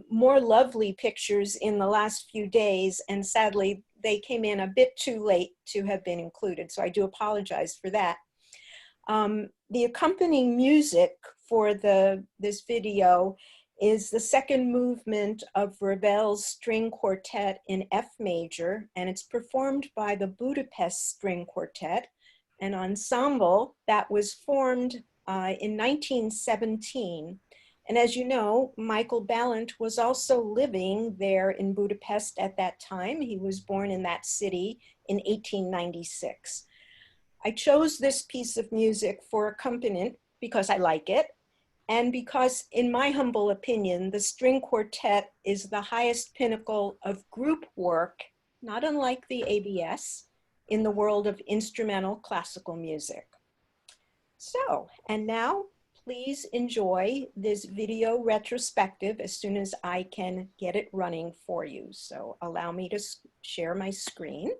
more lovely pictures in the last few days, and sadly they came in a bit too late to have been included, so I do apologize for that. The accompanying music for this video is the second movement of Ravel's String Quartet in F major, and it's performed by the Budapest String Quartet, an ensemble that was formed in 1917. And as you know, Michael Balint was also living there in Budapest at that time. He was born in that city in 1896. I chose this piece of music for accompaniment because I like it, and because, in my humble opinion, the string quartet is the highest pinnacle of group work, not unlike the ABS, in the world of instrumental classical music. So, and now, please enjoy this video retrospective as soon as I can get it running for you. So allow me to share my screen.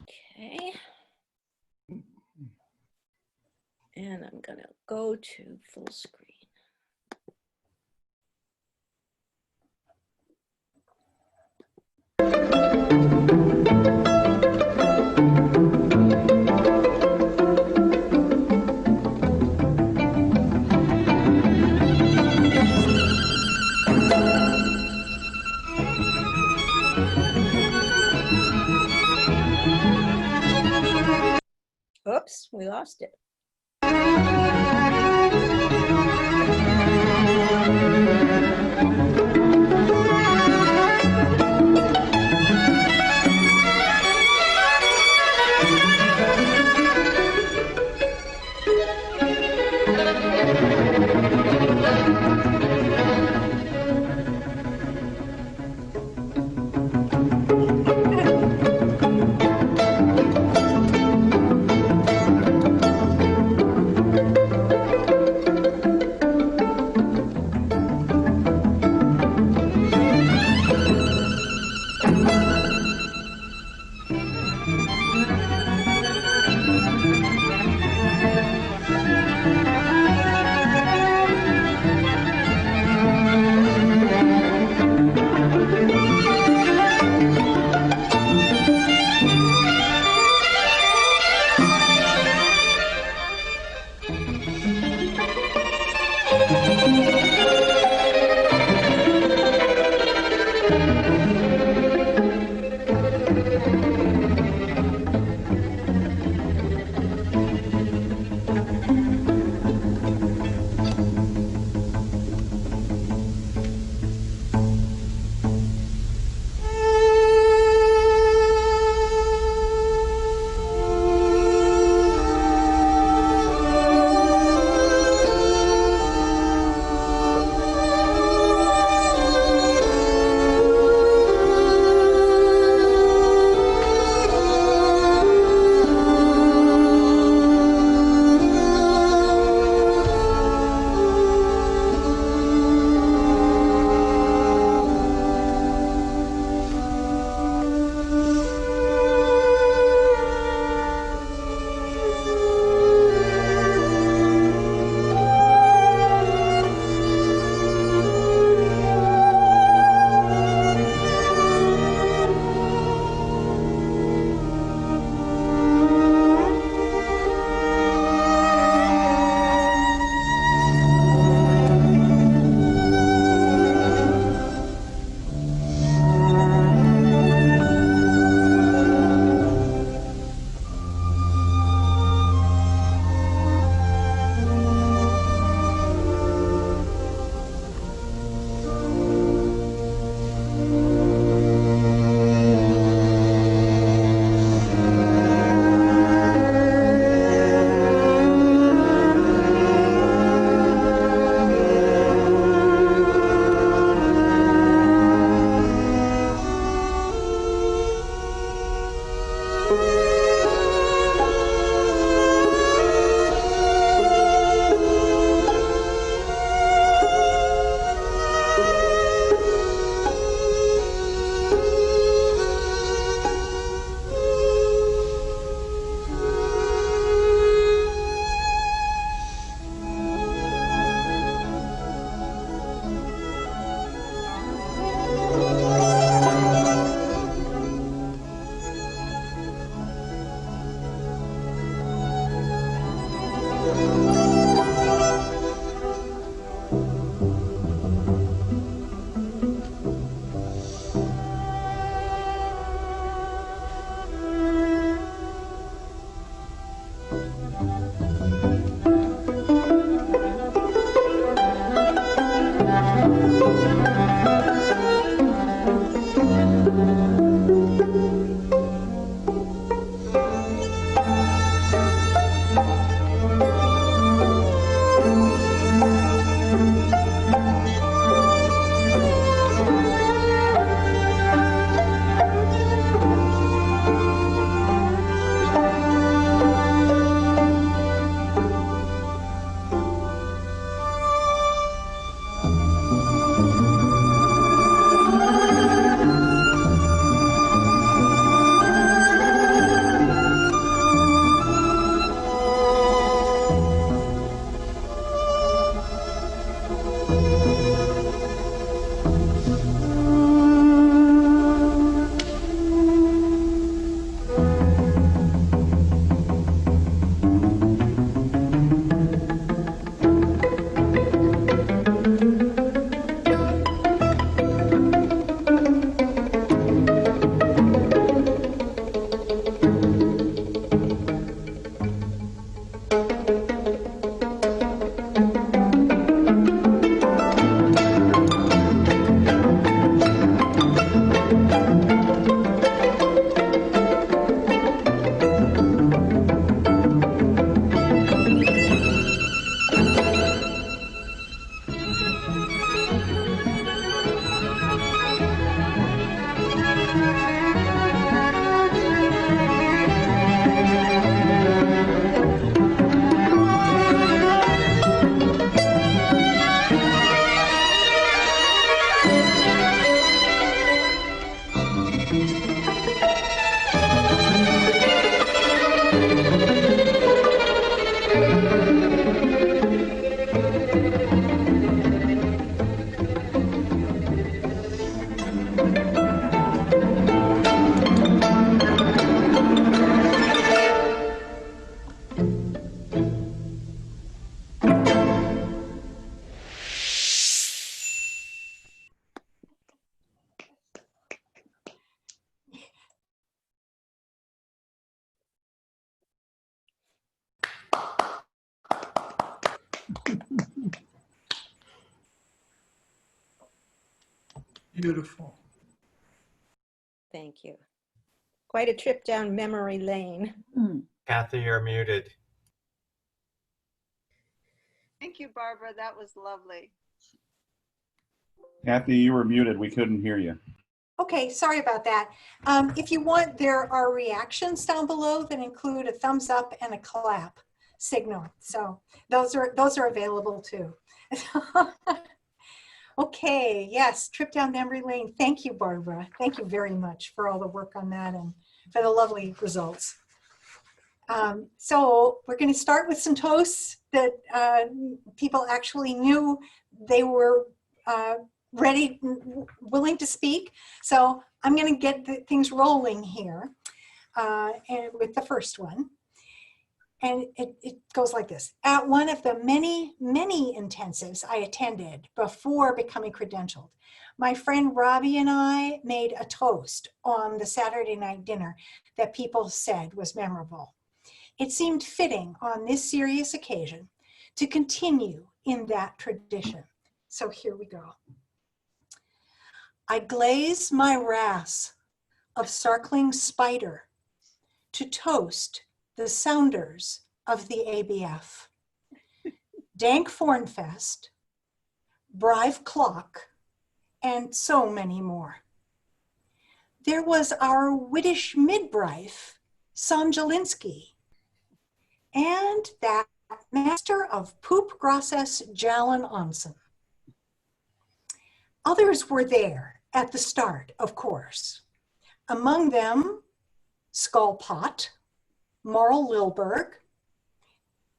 Okay. And I'm gonna go to full screen. Oops, we lost it. Beautiful. Thank you. Quite a trip down memory lane. Kathy, you're muted. Thank you, Barbara. That was lovely. Kathy, you were muted. We couldn't hear you. Okay, sorry about that. If you want, there are reactions down below that include a thumbs up and a clap signal. So those are available too. Okay, yes, trip down memory lane. Thank you, Barbara. Thank you very much for all the work on that and for the lovely results. So we're going to start with some toasts that people actually knew they were ready, willing to speak. So I'm going to get things rolling here and with the first one. And it goes like this. At one of the many, many intensives I attended before becoming credentialed, my friend Robbie and I made a toast on the Saturday night dinner that people said was memorable. It seemed fitting on this serious occasion to continue in that tradition. So here we go. I glaze my wrasse of sarcling spider to toast the sounders of the ABF. Dank Fornfest, Brive Clock, and so many more. There was our Widdish midwife, Sonjalinsky, and that master of poop grosses, Jalin Onsen. Others were there at the start, of course. Among them, Skull Pot, Marl Lilberg,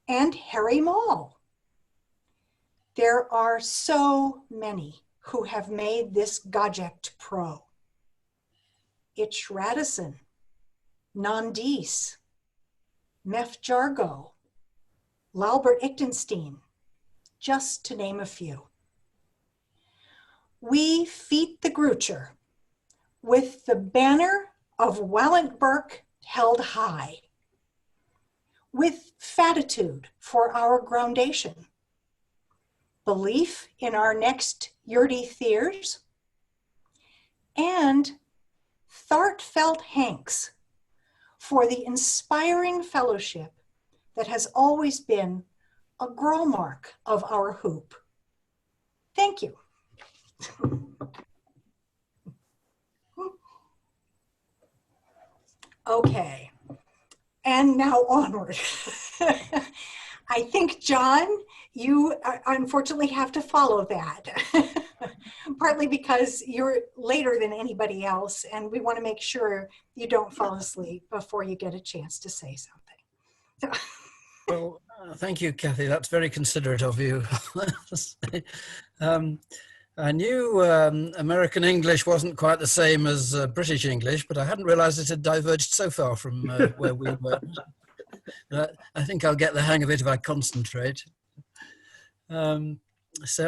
and Harry Mall. There are so many who have made this Goject pro. Itch Radisson, Nandis, Mef Jargo, Lalbert Ichtenstein, just to name a few. We feat the Grucher with the banner of Wallentberg held high, with fatitude for our groundation, belief in our next Yurdi Thiers, and Thartfelt Hanks for the inspiring fellowship that has always been a growmark of our hoop. Thank you. Okay, and now onward. I think, John, you unfortunately have to follow that, partly because you're later than anybody else, and we want to make sure you don't fall asleep before you get a chance to say something. Well, thank you, Kathy. That's very considerate of you. I knew American English wasn't quite the same as British English, but I hadn't realized it had diverged so far from where we were. I think I'll get the hang of it if I concentrate. So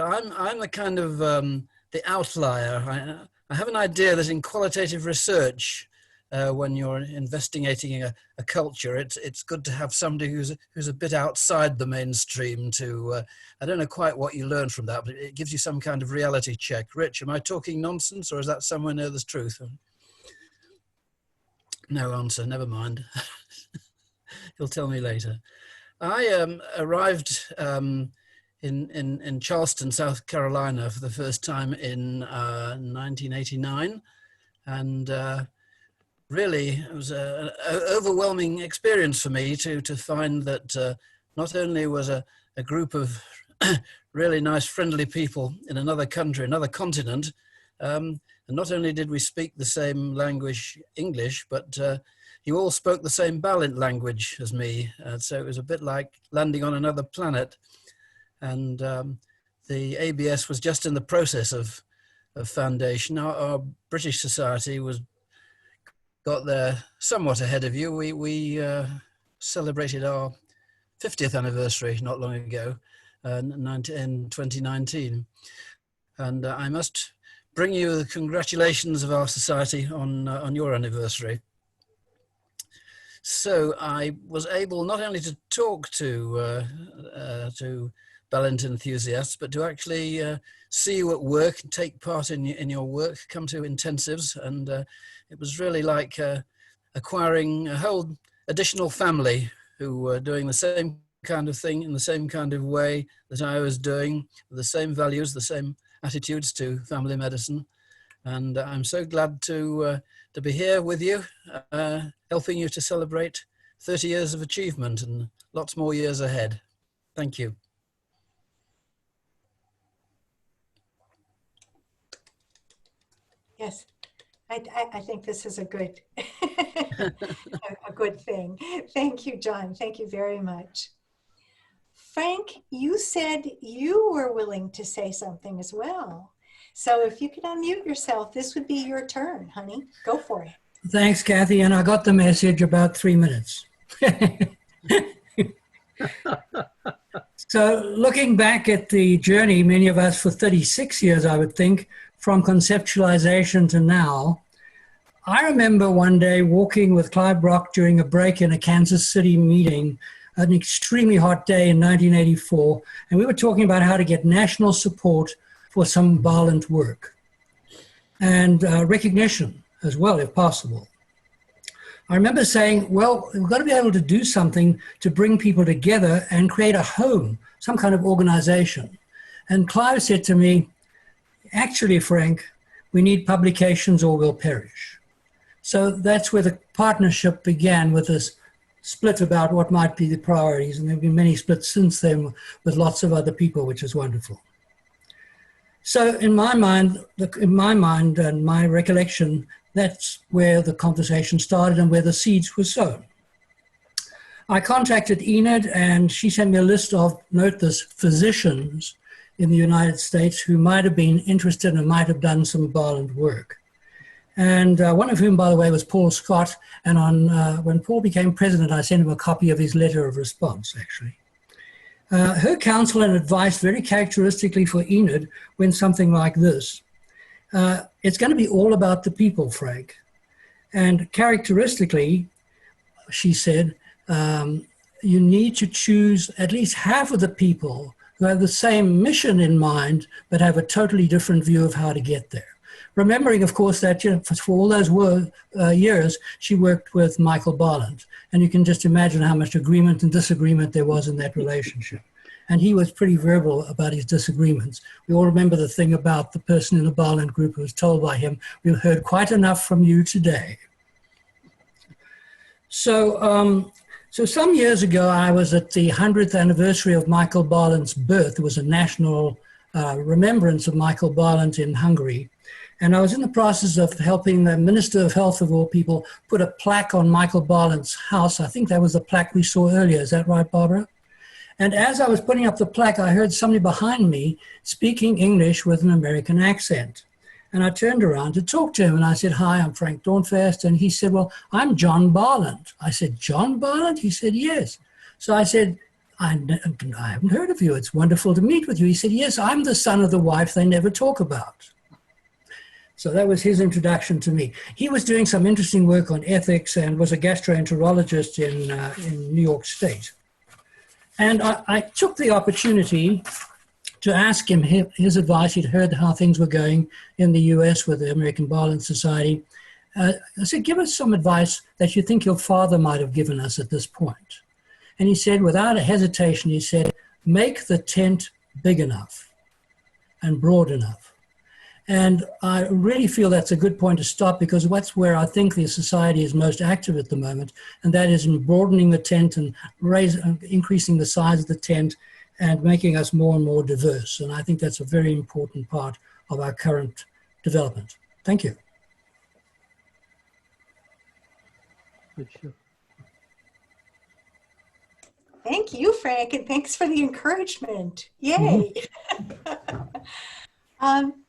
I'm the kind of the outlier. I have an idea that in qualitative research, when you're investigating a culture, it's good to have somebody who's a bit outside the mainstream to, I don't know quite what you learn from that, but it gives you some kind of reality check. Rich, am I talking nonsense, or is that somewhere near the truth? No answer, never mind. You'll tell me later. I arrived in Charleston, South Carolina for the first time in 1989, and really, it was an overwhelming experience for me to find that not only was a group of really nice, friendly people in another country, another continent, and not only did we speak the same language, English, but you all spoke the same Balint language as me. So it was a bit like landing on another planet. And the ABS was just in the process of foundation. Our British Society got there somewhat ahead of you. We celebrated our 50th anniversary not long ago, in 2019. And I must bring you the congratulations of our society on your anniversary. So I was able not only to talk to Balint enthusiasts, but to actually see you at work, take part in your work, come to intensives, and it was really like acquiring a whole additional family who were doing the same kind of thing in the same kind of way that I was doing, with the same values, the same attitudes to family medicine. And I'm so glad to be here with you, helping you to celebrate 30 years of achievement and lots more years ahead. Thank you. Yes, I think this is a good, a good thing. Thank you, John. Thank you very much. Frank, you said you were willing to say something as well. So if you could unmute yourself, this would be your turn, honey. Go for it. Thanks, Kathy. And I got the message about 3 minutes. So looking back at the journey, many of us for 36 years, I would think, from conceptualization to now, I remember one day walking with Clive Brock during a break in a Kansas City meeting, an extremely hot day in 1984, and we were talking about how to get national support for some Balint work and recognition as well, if possible. I remember saying, well, we've got to be able to do something to bring people together and create a home, some kind of organization. And Clive said to me, actually, Frank, we need publications or we'll perish. So that's where the partnership began, with this split about what might be the priorities. And there have been many splits since then with lots of other people, which is wonderful. So in my mind and my recollection, that's where the conversation started and where the seeds were sown. I contacted Enid, and she sent me a list of, note this, physicians in the United States who might have been interested and might have done some Balint work. And one of whom, by the way, was Paul Scott. And when Paul became president, I sent him a copy of his letter of response, actually. Her counsel and advice very characteristically for Enid went something like this. It's going to be all about the people, Frank. And characteristically, she said, you need to choose at least half of the people who have the same mission in mind, but have a totally different view of how to get there. Remembering, of course, that for all those years, she worked with Michael Barland. And you can just imagine how much agreement and disagreement there was in that relationship. And he was pretty verbal about his disagreements. We all remember the thing about the person in the Barland group who was told by him, "We've heard quite enough from you today." So some years ago, I was at the 100th anniversary of Michael Barland's birth. There was a national remembrance of Michael Barland in Hungary. And I was in the process of helping the Minister of Health, of all people, put a plaque on Michael Barland's house. I think that was the plaque we saw earlier. Is that right, Barbara? And as I was putting up the plaque, I heard somebody behind me speaking English with an American accent. And I turned around to talk to him, and I said, "Hi, I'm Frank Dornfest." And he said, "Well, I'm John Barland." I said, "John Barland?" He said, "Yes." So I said, I haven't heard of you. It's wonderful to meet with you." He said, "Yes, I'm the son of the wife they never talk about." So that was his introduction to me. He was doing some interesting work on ethics and was a gastroenterologist in New York State. And I took the opportunity to ask him his advice. He'd heard how things were going in the US with the American Barland Society. I said, "Give us some advice that you think your father might have given us at this point." And he said, without a hesitation, he said, "Make the tent big enough and broad enough." And I really feel that's a good point to stop, because that's where I think the society is most active at the moment, and that is in broadening the tent and increasing the size of the tent and making us more and more diverse. And I think that's a very important part of our current development. Thank you. Thank you, Frank, and thanks for the encouragement. Yay.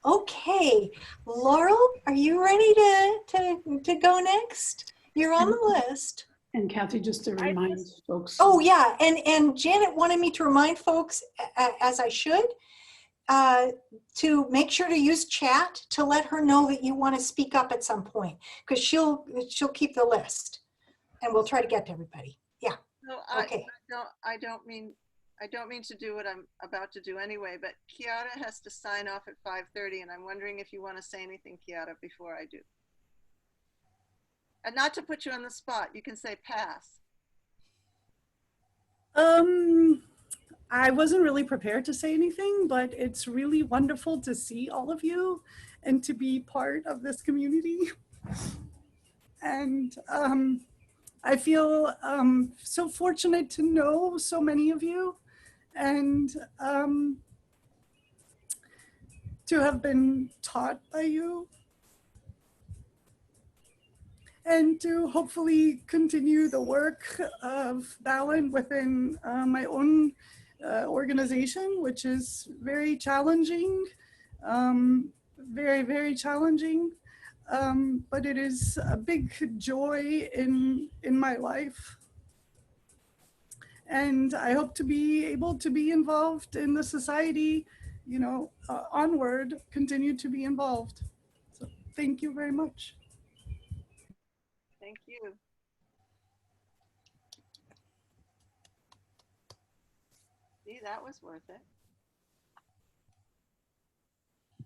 Okay, Laurel, are you ready to go next? You're on the list. And Kathy, just to remind folks. Oh yeah, and Janet wanted me to remind folks, as I should, to make sure to use chat to let her know that you want to speak up at some point, because she'll keep the list, and we'll try to get to everybody. Yeah. No, Okay. I don't mean to do what I'm about to do anyway, but Kiara has to sign off at 5:30, and I'm wondering if you want to say anything, Kiara, before I do. And not to put you on the spot, you can say pass. I wasn't really prepared to say anything, but it's really wonderful to see all of you and to be part of this community. And I feel so fortunate to know so many of you, and to have been taught by you, and to hopefully continue the work of Balland within my own organization, which is very challenging, very, very challenging. But it is a big joy in my life. And I hope to be able to be involved in the society, you know, onward, continue to be involved. So thank you very much. Thank you. See, that was worth it.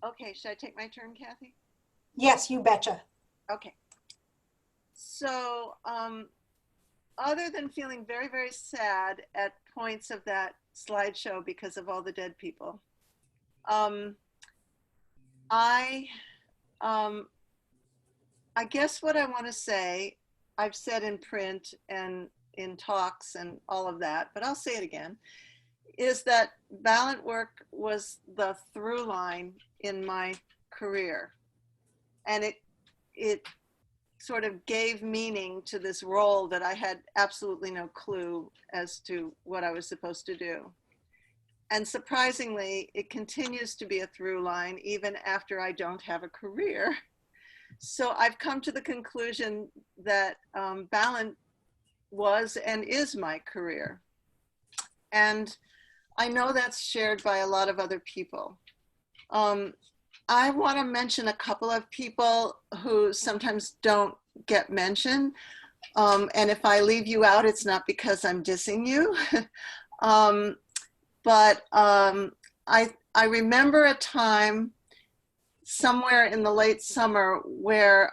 Okay, should I take my turn, Kathy? Yes, you betcha. Okay. So, other than feeling very, very sad at points of that slideshow because of all the dead people, I guess what I want to say, I've said in print and in talks and all of that, but I'll say it again, is that Balland work was the through line in my career. And it sort of gave meaning to this role that I had absolutely no clue as to what I was supposed to do. And surprisingly, it continues to be a through line even after I don't have a career. So I've come to the conclusion that Balland was and is my career. And I know that's shared by a lot of other people. I want to mention a couple of people who sometimes don't get mentioned. And if I leave you out, it's not because I'm dissing you. I remember a time somewhere in the late summer where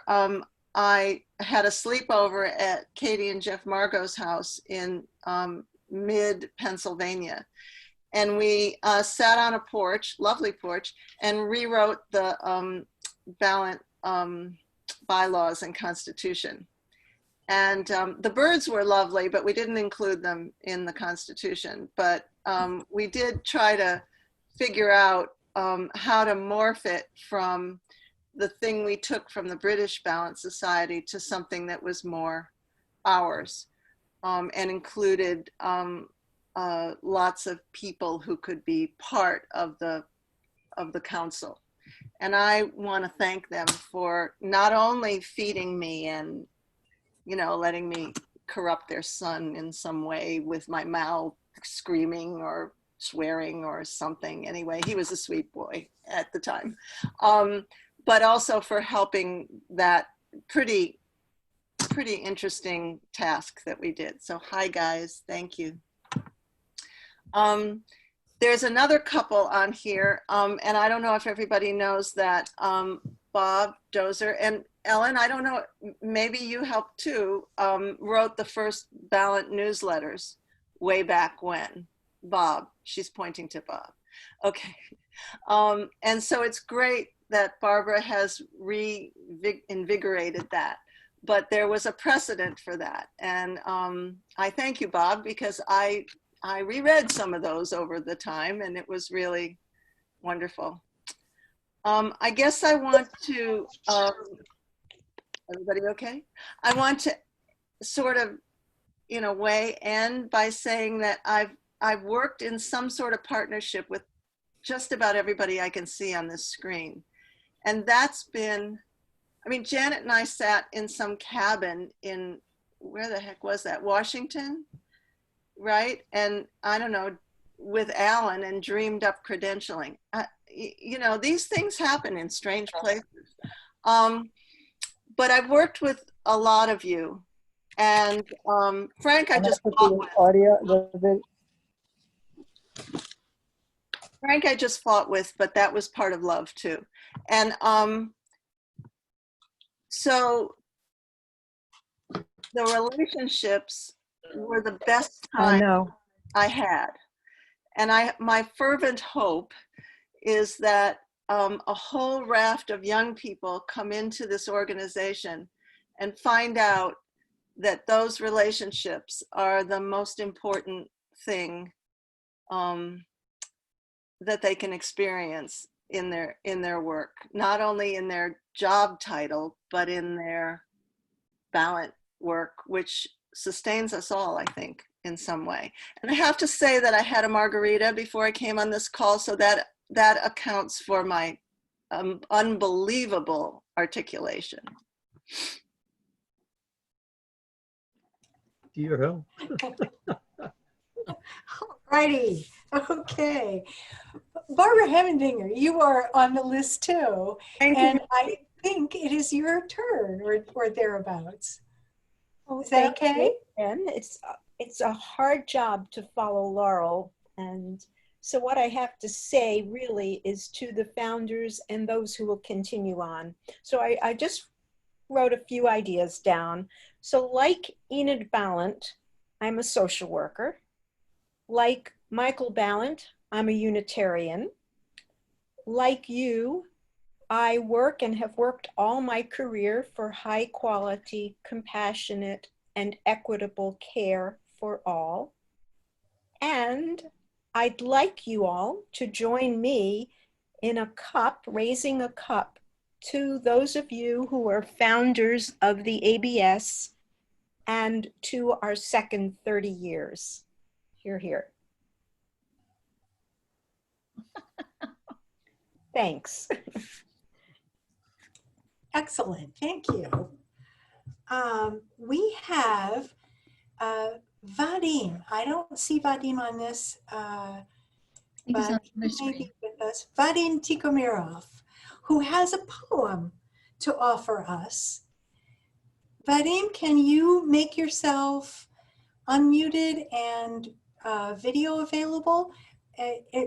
I had a sleepover at Katie and Jeff Margot's house in mid Pennsylvania. And we sat on a porch, lovely porch, and rewrote the ballot bylaws and constitution. And the birds were lovely, but we didn't include them in the Constitution. But we did try to figure out how to morph it from the thing we took from the British Ballot Society to something that was more ours, and included lots of people who could be part of the council. And I want to thank them for not only feeding me and, you know, letting me corrupt their son in some way with my mouth screaming or swearing or something. Anyway, he was a sweet boy at the time. But also for helping that pretty interesting task that we did. So hi guys, thank you. There's another couple on here, and I don't know if everybody knows that Bob Dozer and Ellen, I don't know, maybe you helped too, wrote the first ballot newsletters way back when. Bob, she's pointing to Bob. Okay. And so it's great that Barbara has reinvigorated that, but there was a precedent for that. And I thank you, Bob, because I reread some of those over the time and it was really wonderful. I guess I want to, everybody okay? I want to sort of, in a way, end by saying that I've worked in some sort of partnership with just about everybody I can see on this screen. And that's been, I mean, Janet and I sat in some cabin in, where the heck was that? Washington, right? And I don't know, with Alan and dreamed up credentialing. You know, these things happen in strange places. But I've worked with a lot of you. And Frank, I just fought with. Frank, I just fought with, but that was part of love too. And so the relationships were the best time I had. And my fervent hope is that a whole raft of young people come into this organization and find out that those relationships are the most important thing that they can experience in their work, not only in their job title, but in their ballot work, which sustains us all, I think, in some way. And I have to say that I had a margarita before I came on this call, so that accounts for my unbelievable articulation. Dear. Righty. Okay. Barbara Hemmendinger, you are on the list too. Thank and you. I think it is your turn or thereabouts. Oh, Is that okay? And it's a hard job to follow Laurel. And so what I have to say really is to the founders and those who will continue on. So I just wrote a few ideas down. So like Enid Ballant, I'm a social worker. Like Michael Ballant, I'm a Unitarian. Like you, I work and have worked all my career for high quality, compassionate, and equitable care for all. And I'd like you all to join me in a cup, raising a cup to those of you who are founders of the ABS and to our second 30 years. Hear, hear. Thanks. Excellent. Thank you. We have Vadim. I don't see Vadim on this I think it's on but the he may screen. be with us. Vadim Tikhomirov, who has a poem to offer us. Vadim, can you make yourself unmuted and video available?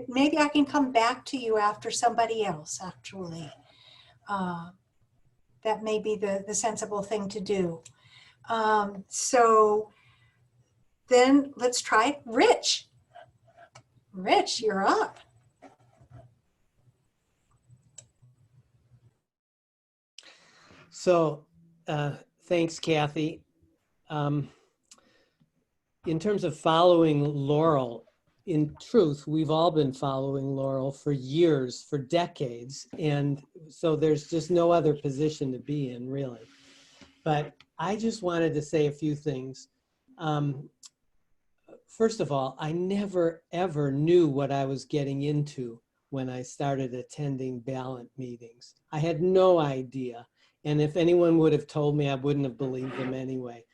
Maybe I can come back to you after somebody else, actually. That may be the sensible thing to do. So then let's try Rich. Rich, you're up. So, thanks, Kathy. In terms of following Laurel, in truth, we've all been following Laurel for years, for decades. And so there's just no other position to be in, really. But I just wanted to say a few things. First of all, I never, ever knew what I was getting into when I started attending ballot meetings. I had no idea. And if anyone would have told me, I wouldn't have believed them anyway.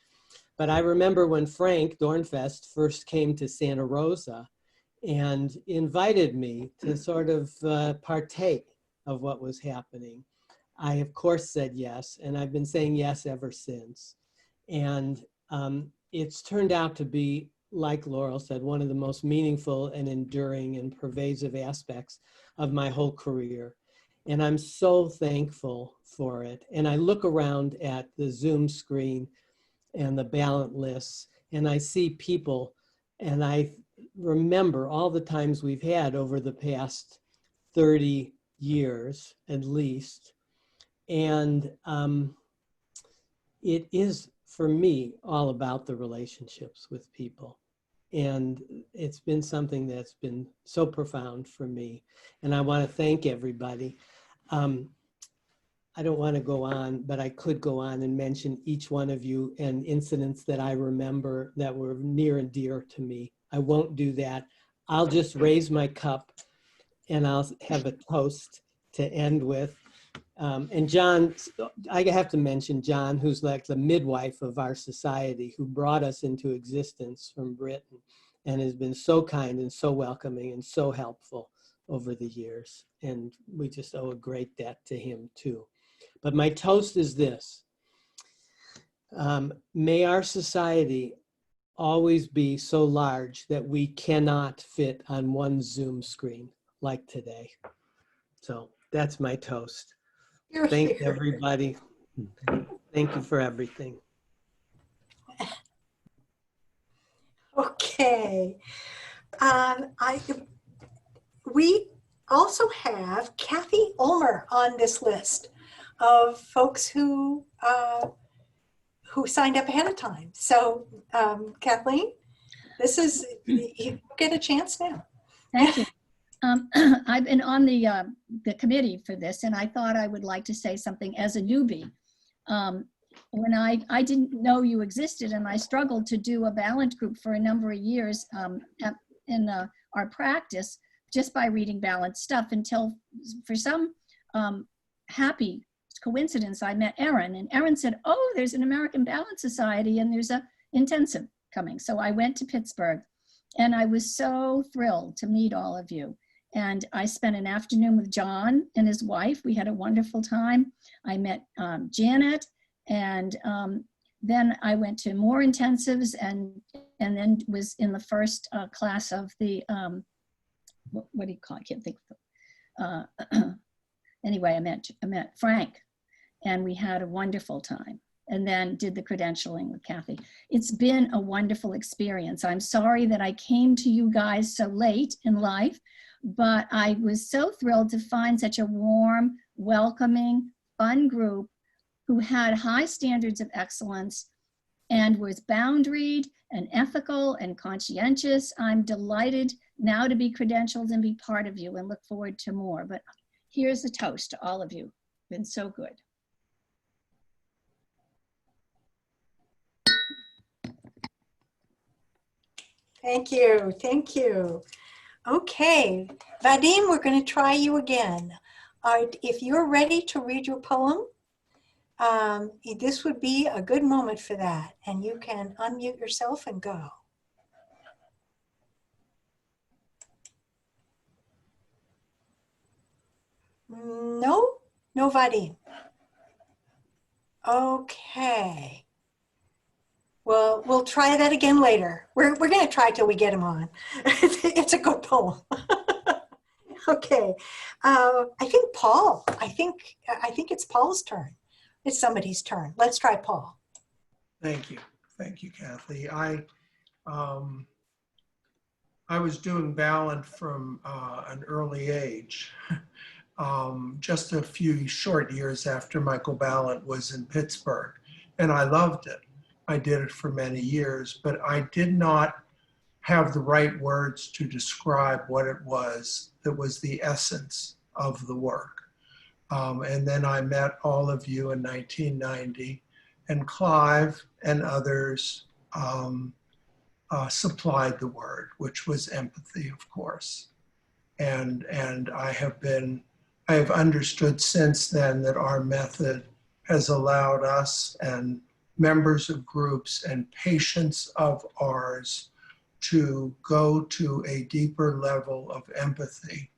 But I remember when Frank Dornfest first came to Santa Rosa and invited me to sort of partake of what was happening. I, of course, said yes, and I've been saying yes ever since. And it's turned out to be, like Laurel said, one of the most meaningful and enduring and pervasive aspects of my whole career. And I'm so thankful for it. And I look around at the Zoom screen and the ballot lists, and I see people, and I remember all the times we've had over the past 30 years at least. And it is, for me, all about the relationships with people. And it's been something that's been so profound for me. And I want to thank everybody. I don't want to go on, but I could go on and mention each one of you and incidents that I remember that were near and dear to me. I won't do that. I'll just raise my cup and I'll have a toast to end with. And John, I have to mention John, who's like the midwife of our society, who brought us into existence from Britain and has been so kind and so welcoming and so helpful over the years. And we just owe a great debt to him too. But my toast is this. May our society always be so large that we cannot fit on one Zoom screen like today. So that's my toast. Thanks, everybody. Thank you for everything. Okay. We also have Kathy Ulmer on this list of folks who signed up ahead of time. So Kathleen, this is, you get a chance now. Thank you. I've been on the committee for this, and I thought I would like to say something as a newbie. When I didn't know you existed, and I struggled to do a ballot group for a number of years in our practice just by reading ballot stuff, until for some happy coincidence I met Erin, and Erin said, oh, there's an American Ballot Society and there's a intensive coming. So I went to Pittsburgh, and I was so thrilled to meet all of you. And I spent an afternoon with John and his wife. We had a wonderful time. I met Janet, and then I went to more intensives, and then was in the first class of the, what do you call it? I can't think of it. Anyway, I met Frank, and we had a wonderful time, and then did the credentialing with Kathy. It's been a wonderful experience. I'm sorry that I came to you guys so late in life, but I was so thrilled to find such a warm, welcoming, fun group who had high standards of excellence and was boundaried and ethical and conscientious. I'm delighted now to be credentialed and be part of you, and look forward to more. But here's a toast to all of you. Been so good. Thank you. Thank you. Okay, Vadim, we're going to try you again. If you're ready to read your poem, this would be a good moment for that, and you can unmute yourself and go. No, no Vadim. Okay. Well, we'll try that again later. We're going to try till we get him on. It's a good poem. Okay. I think Paul. I think it's Paul's turn. It's somebody's turn. Let's try Paul. Thank you, Kathy. I was doing Ballant from an early age, just a few short years after Michael Ballant was in Pittsburgh, and I loved it. I did it for many years, but I did not have the right words to describe what it was that was the essence of the work. And then I met all of you in 1990, and Clive and others supplied the word, which was empathy, of course. And I have understood since then that our method has allowed us and members of groups and patients of ours to go to a deeper level of empathy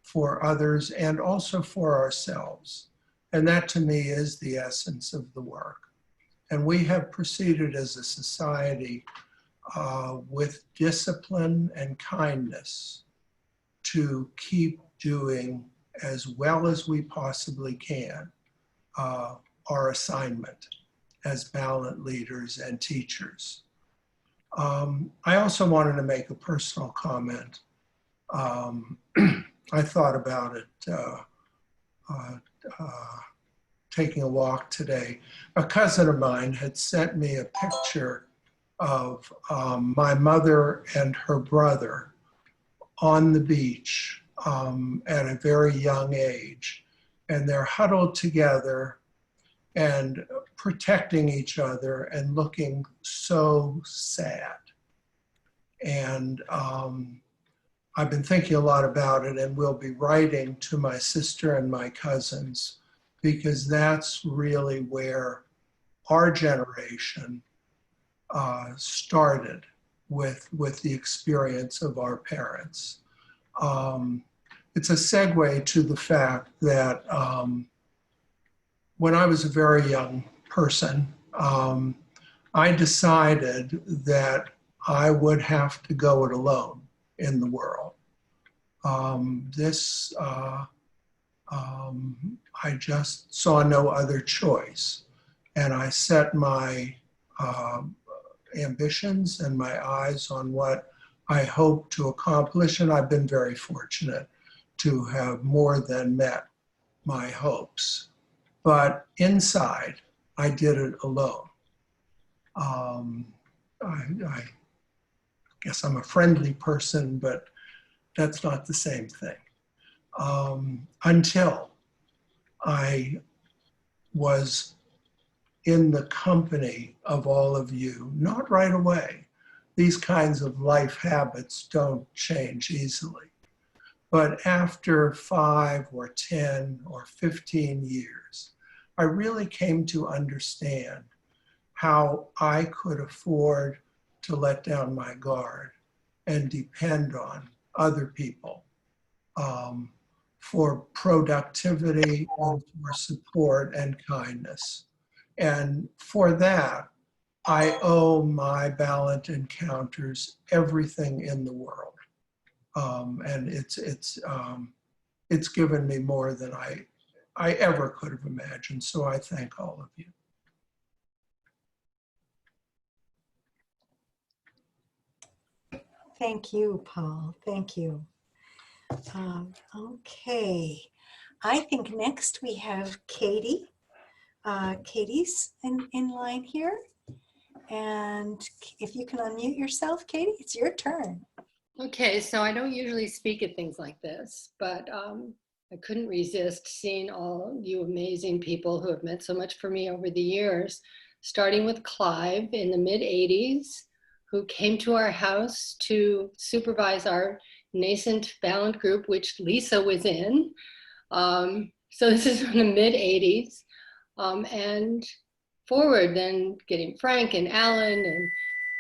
for others and also for ourselves. And that to me is the essence of the work. And we have proceeded as a society with discipline and kindness to keep doing as well as we possibly can our assignment as Ballant leaders and teachers. I also wanted to make a personal comment. I thought about it taking a walk today. A cousin of mine had sent me a picture of my mother and her brother on the beach at a very young age. And they're huddled together and protecting each other and looking so sad. And I've been thinking a lot about it, and will be writing to my sister and my cousins, because that's really where our generation started with the experience of our parents. It's a segue to the fact that when I was a very young person, I decided that I would have to go it alone in the world. I just saw no other choice. And I set my ambitions and my eyes on what I hope to accomplish. And I've been very fortunate to have more than met my hopes. But inside, I did it alone. I guess I'm a friendly person, but that's not the same thing. Until I was in the company of all of you, not right away. These kinds of life habits don't change easily. But after 5 or 10 or 15 years, I really came to understand how I could afford to let down my guard and depend on other people for productivity, and for support and kindness. And for that, I owe my Ballant encounters everything in the world. And it's given me more than I ever could have imagined. So I thank all of you. Thank you, Paul. Thank you. Okay. I think next we have Katie. Katie's in line here. And if you can unmute yourself, Katie, it's your turn. Okay, so I don't usually speak at things like this, but I couldn't resist seeing all you amazing people who have meant so much for me over the years, starting with Clive in the mid-'80s, who came to our house to supervise our nascent Ballant group, which Lisa was in. So this is in the mid-'80s. And forward, then getting Frank and Alan and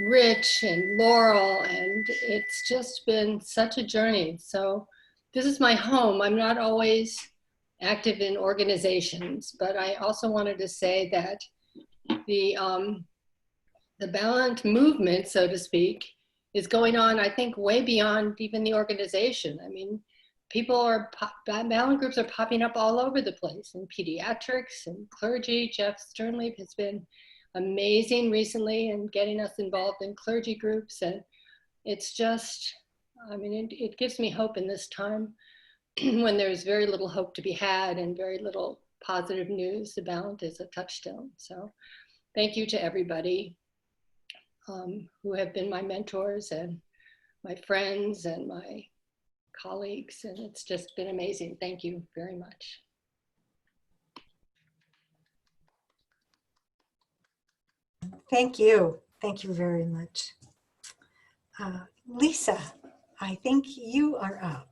Rich and Laurel, and it's just been such a journey. So this is my home. I'm not always active in organizations, but I also wanted to say that the Ballant movement, so to speak, is going on, I think, way beyond even the organization. I mean, Ballant groups are popping up all over the place, in pediatrics and clergy. Jeff Sternleaf has been amazing recently in getting us involved in clergy groups. And it's just, I mean, it gives me hope in this time when there's very little hope to be had and very little positive news. The Ballant is a touchstone. So thank you to everybody who have been my mentors and my friends and my colleagues, and it's just been amazing. Thank you very much. Thank you. Thank you very much. Lisa, I think you are up.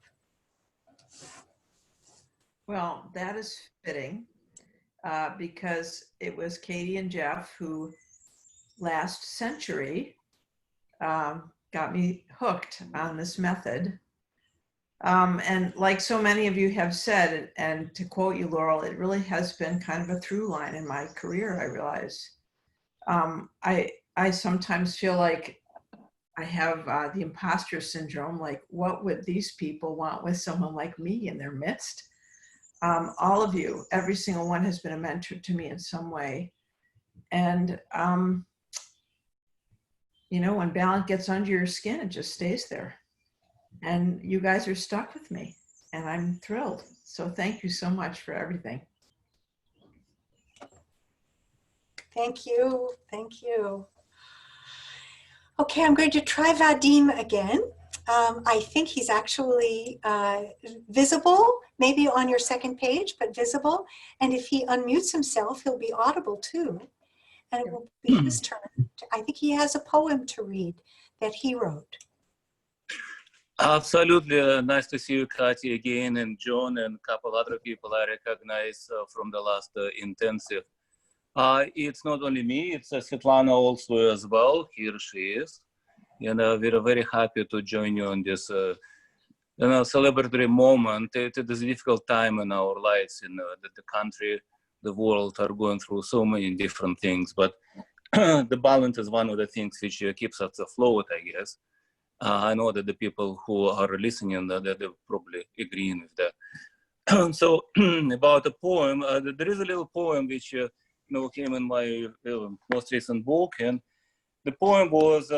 Well, that is fitting because it was Katie and Jeff who last century got me hooked on this method. And like so many of you have said, and to quote you, Laurel, it really has been kind of a through line in my career, I realize. I sometimes feel like I have the imposter syndrome, like what would these people want with someone like me in their midst? All of you, every single one has been a mentor to me in some way. And, you know, when Ballant gets under your skin, it just stays there. And you guys are stuck with me, and I'm thrilled. So thank you so much for everything. Thank you. Thank you. Okay, I'm going to try Vadim again. I think he's actually visible, maybe on your second page, but visible. And if he unmutes himself, he'll be audible too. And it will be his turn. I think he has a poem to read that he wrote. Absolutely. Nice to see you, Kathy, again, and John, and a couple other people I recognize from the last intensive. It's not only me, it's Svetlana also as well. Here she is. And we're very happy to join you on this celebratory moment. It is a difficult time in our lives, that the country, the world are going through so many different things. But the balance is one of the things which keeps us afloat, I guess. I know that the people who are listening, they're probably agreeing with that. So about the poem, there is a little poem which came in my most recent book, and the poem was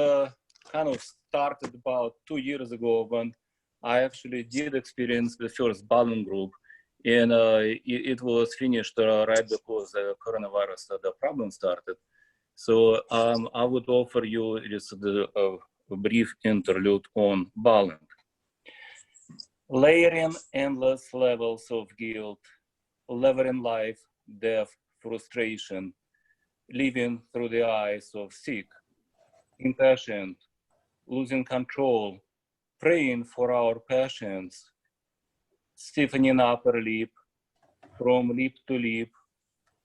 kind of started about 2 years ago when I actually did experience the first Ballant group, and it was finished right because the coronavirus, the problem started. So I would offer you just a brief interlude on Ballant. Layering endless levels of guilt, levering life, death, frustration, living through the eyes of sick, impatient, losing control, praying for our patients, stiffening upper lip, from lip to lip,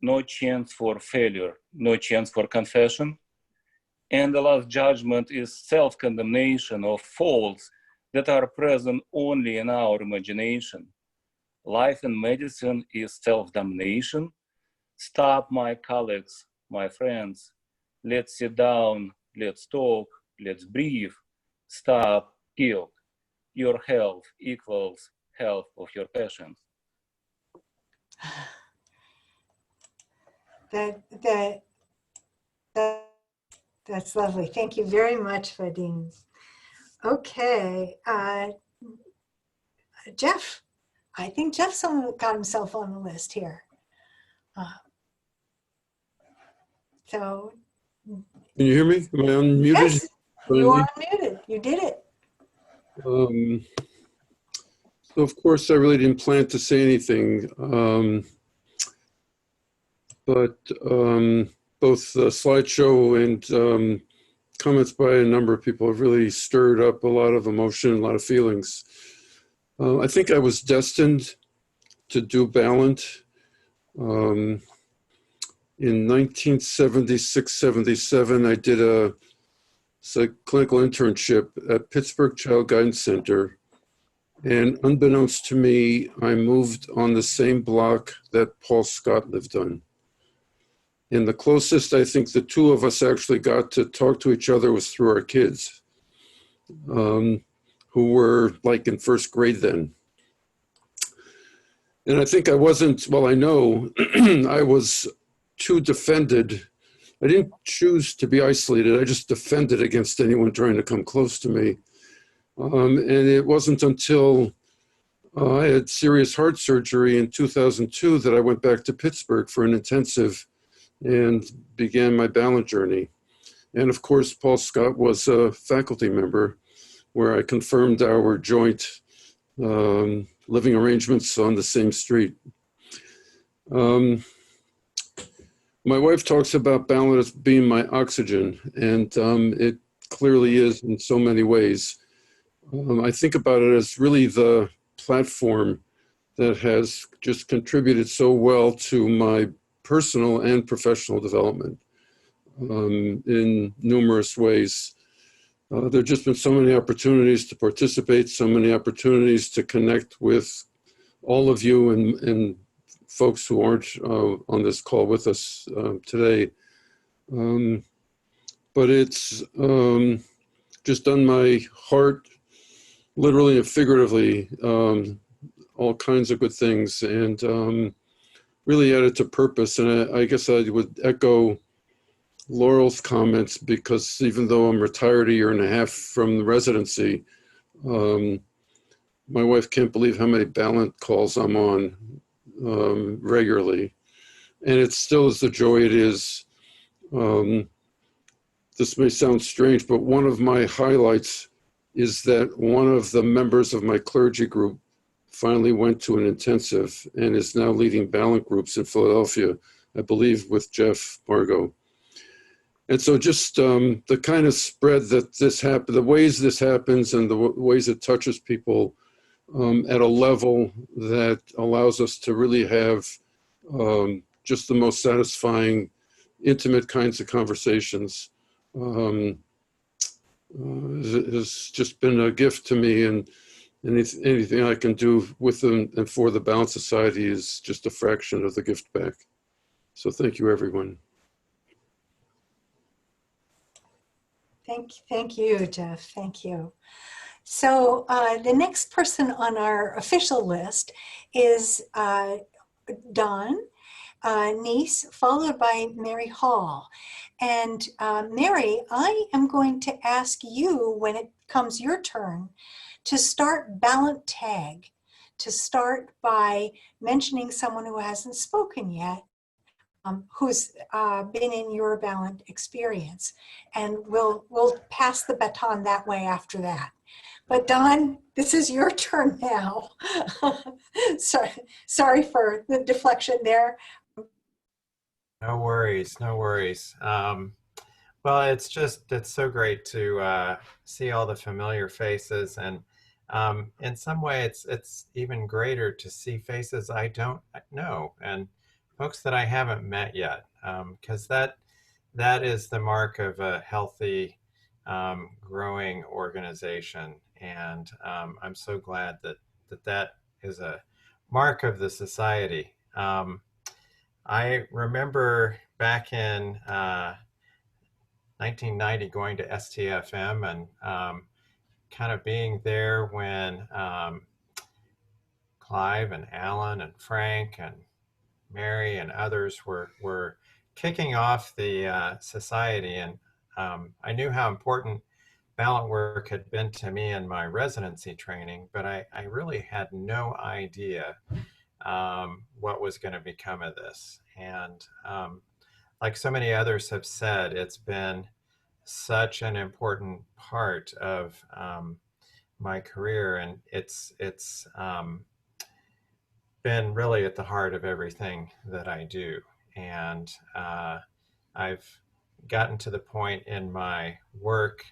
no chance for failure, no chance for confession. And the last judgment is self-condemnation of faults that are present only in our imagination. Life in medicine is self-damnation. Stop, my colleagues, my friends. Let's sit down, let's talk, let's breathe. Stop, guilt. Your health equals health of your patients. That's lovely. Thank you very much, Vadim. Okay, Jeff. I think Jeff's got himself on the list here. So. Can you hear me? Am I unmuted? Yes, you are unmuted. You did it. So of course, I really didn't plan to say anything, but both the slideshow and comments by a number of people have really stirred up a lot of emotion, a lot of feelings. I think I was destined to do Ballant. In 1976-77, I did a clinical internship at Pittsburgh Child Guidance Center And unbeknownst to me, I moved on the same block that Paul Scott lived on. And the closest I think the two of us actually got to talk to each other was through our kids, who were like in first grade then. And I think I wasn't, well, I know I was too defended. I didn't choose to be isolated. I just defended against anyone trying to come close to me. And it wasn't until I had serious heart surgery in 2002 that I went back to Pittsburgh for an intensive and began my Balint journey. And of course, Paul Scott was a faculty member where I confirmed our joint living arrangements on the same street. My wife talks about Balint as being my oxygen, and it clearly is in so many ways. I think about it as really the platform that has just contributed so well to my personal and professional development in numerous ways. There have just been so many opportunities to participate, so many opportunities to connect with all of you and folks who aren't on this call with us today. But it's just done my heart, literally and figuratively, all kinds of good things, and really added to purpose. And I guess I would echo Laurel's comments, because even though I'm retired a year and a half from the residency, my wife can't believe how many Balint calls I'm on regularly. And it still is the joy it is. This may sound strange, but one of my highlights is that one of the members of my clergy group finally went to an intensive and is now leading Balint groups in Philadelphia, I believe with Jeff Margot. And so just the kind of spread that this happens, the ways this happens and the ways it touches people at a level that allows us to really have just the most satisfying, intimate kinds of conversations has just been a gift to me, and anything I can do with them and for the Balint Society is just a fraction of the gift back. So thank you, everyone. Thank you, Jeff. Thank you. So the next person on our official list is Don Neese, followed by Mary Hall. And Mary, I am going to ask you, when it comes your turn, to start Balint Tag, to start by mentioning someone who hasn't spoken yet, who's been in your Balint experience. And we'll pass the baton that way after that. But Don, this is your turn now. Sorry for the deflection there. No worries, no worries. Well, it's so great to see all the familiar faces, and in some way it's even greater to see faces I don't know and folks that I haven't met yet, because that is the mark of a healthy, growing organization. And I'm so glad that is a mark of the society. I remember back in 1990 going to STFM and kind of being there when Clive and Alan and Frank and Mary and others were kicking off the society. And I knew how important Balint work had been to me in my residency training, but I really had no idea what was going to become of this. And like so many others have said, it's been such an important part of my career, and it's been really at the heart of everything that I do. And I've gotten to the point in my work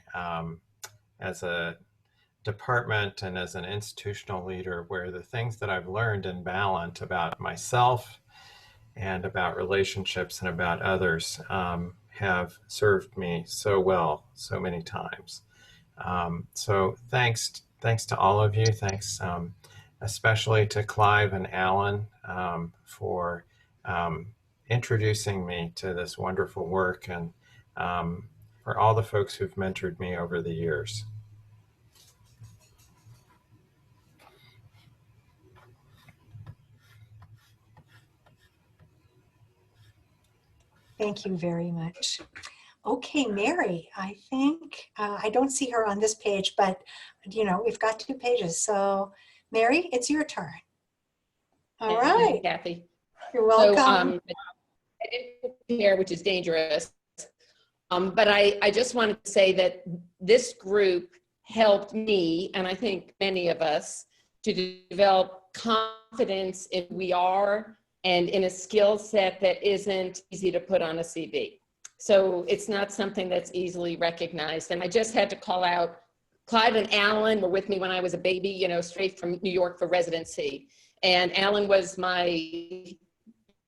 as a department and as an institutional leader where the things that I've learned in Balint about myself and about relationships and about others have served me so well so many times. So thanks thanks to all of you. Thanks especially to Clive and Alan for introducing me to this wonderful work, and for all the folks who've mentored me over the years. Thank you very much. Okay, Mary, I think, I don't see her on this page, but you know, we've got 2 pages. So Mary, it's your turn. All Thank you, right. Kathy. You're welcome. So, I didn't prepare, which is dangerous. But I just wanted to say that this group helped me, and I think many of us, to develop confidence in who we are and in a skill set that isn't easy to put on a CV. So it's not something that's easily recognized. And I just had to call out, Clive and Alan were with me when I was a baby, you know, straight from New York for residency. And Alan was my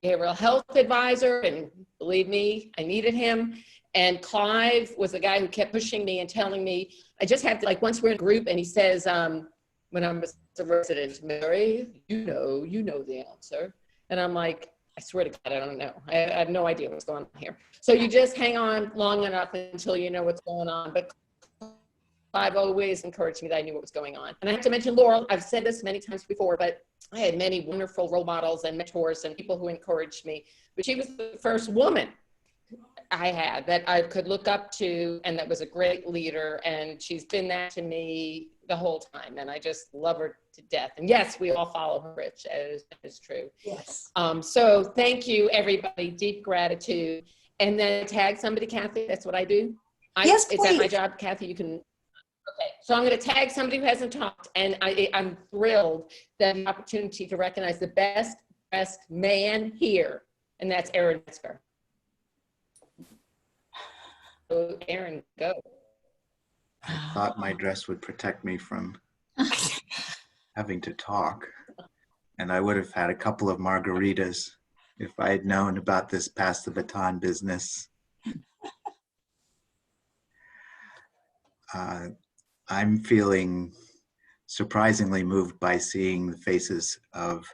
behavioral health advisor, and believe me, I needed him. And Clive was the guy who kept pushing me and telling me, I just have to, like, once we're in a group and he says, when I'm a resident, Mary, you know the answer. And I'm like, I swear to God, I don't know. I have no idea what's going on here. So you just hang on long enough until you know what's going on. But Clive always encouraged me that I knew what was going on. And I have to mention Laurel. I've said this many times before, but I had many wonderful role models and mentors and people who encouraged me. But she was the first woman I had that I could look up to, and that was a great leader. And she's been that to me the whole time. And I just love her to death. And yes, we all follow her, Rich, as is true. Yes. So thank you, everybody. Deep gratitude. And then tag somebody, Kathy. That's what I do. Yes, Is that my please. job, Kathy? You can. Okay, so I'm going to tag somebody who hasn't talked, and I'm thrilled that the opportunity to recognize the best man here, and that's Aaron Metzger. So Aaron, go. I thought my dress would protect me from having to talk, and I would have had a couple of margaritas if I had known about this pass the baton business. I'm feeling surprisingly moved by seeing the faces of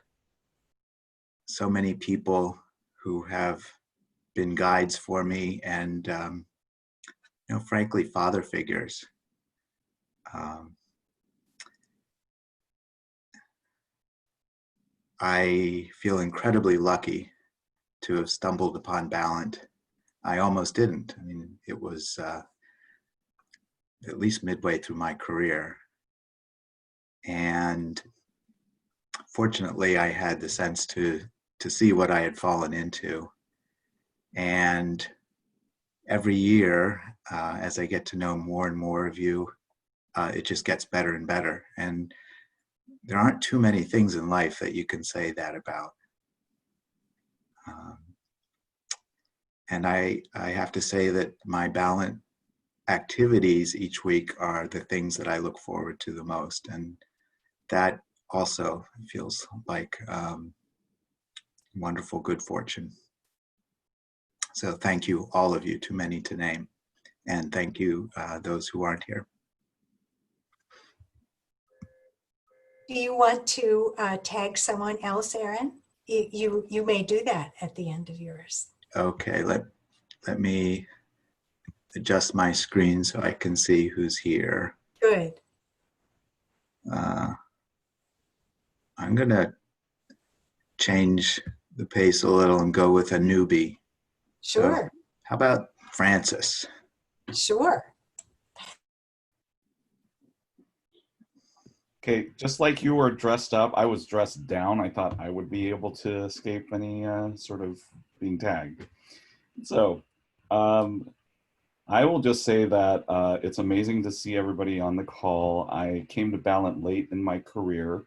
so many people who have been guides for me, and you know, frankly, father figures. I feel incredibly lucky to have stumbled upon Ballant. I almost didn't. I mean, it was at least midway through my career. And fortunately, I had the sense to see what I had fallen into. And every year, as I get to know more and more of you, it just gets better and better. And there aren't too many things in life that you can say that about. And I have to say that my Ballant activities each week are the things that I look forward to the most. And that also feels like wonderful good fortune. So thank you, all of you, too many to name. And thank you, those who aren't here. Do you want to tag someone else, Aaron? You may do that at the end of yours. Okay, let me adjust my screen so I can see who's here. Good. I'm gonna change the pace a little and go with a newbie. Sure. So, how about Francis? Sure. Okay, just like you were dressed up, I was dressed down. I thought I would be able to escape any sort of being tagged. So I will just say that it's amazing to see everybody on the call. I came to Ballant late in my career,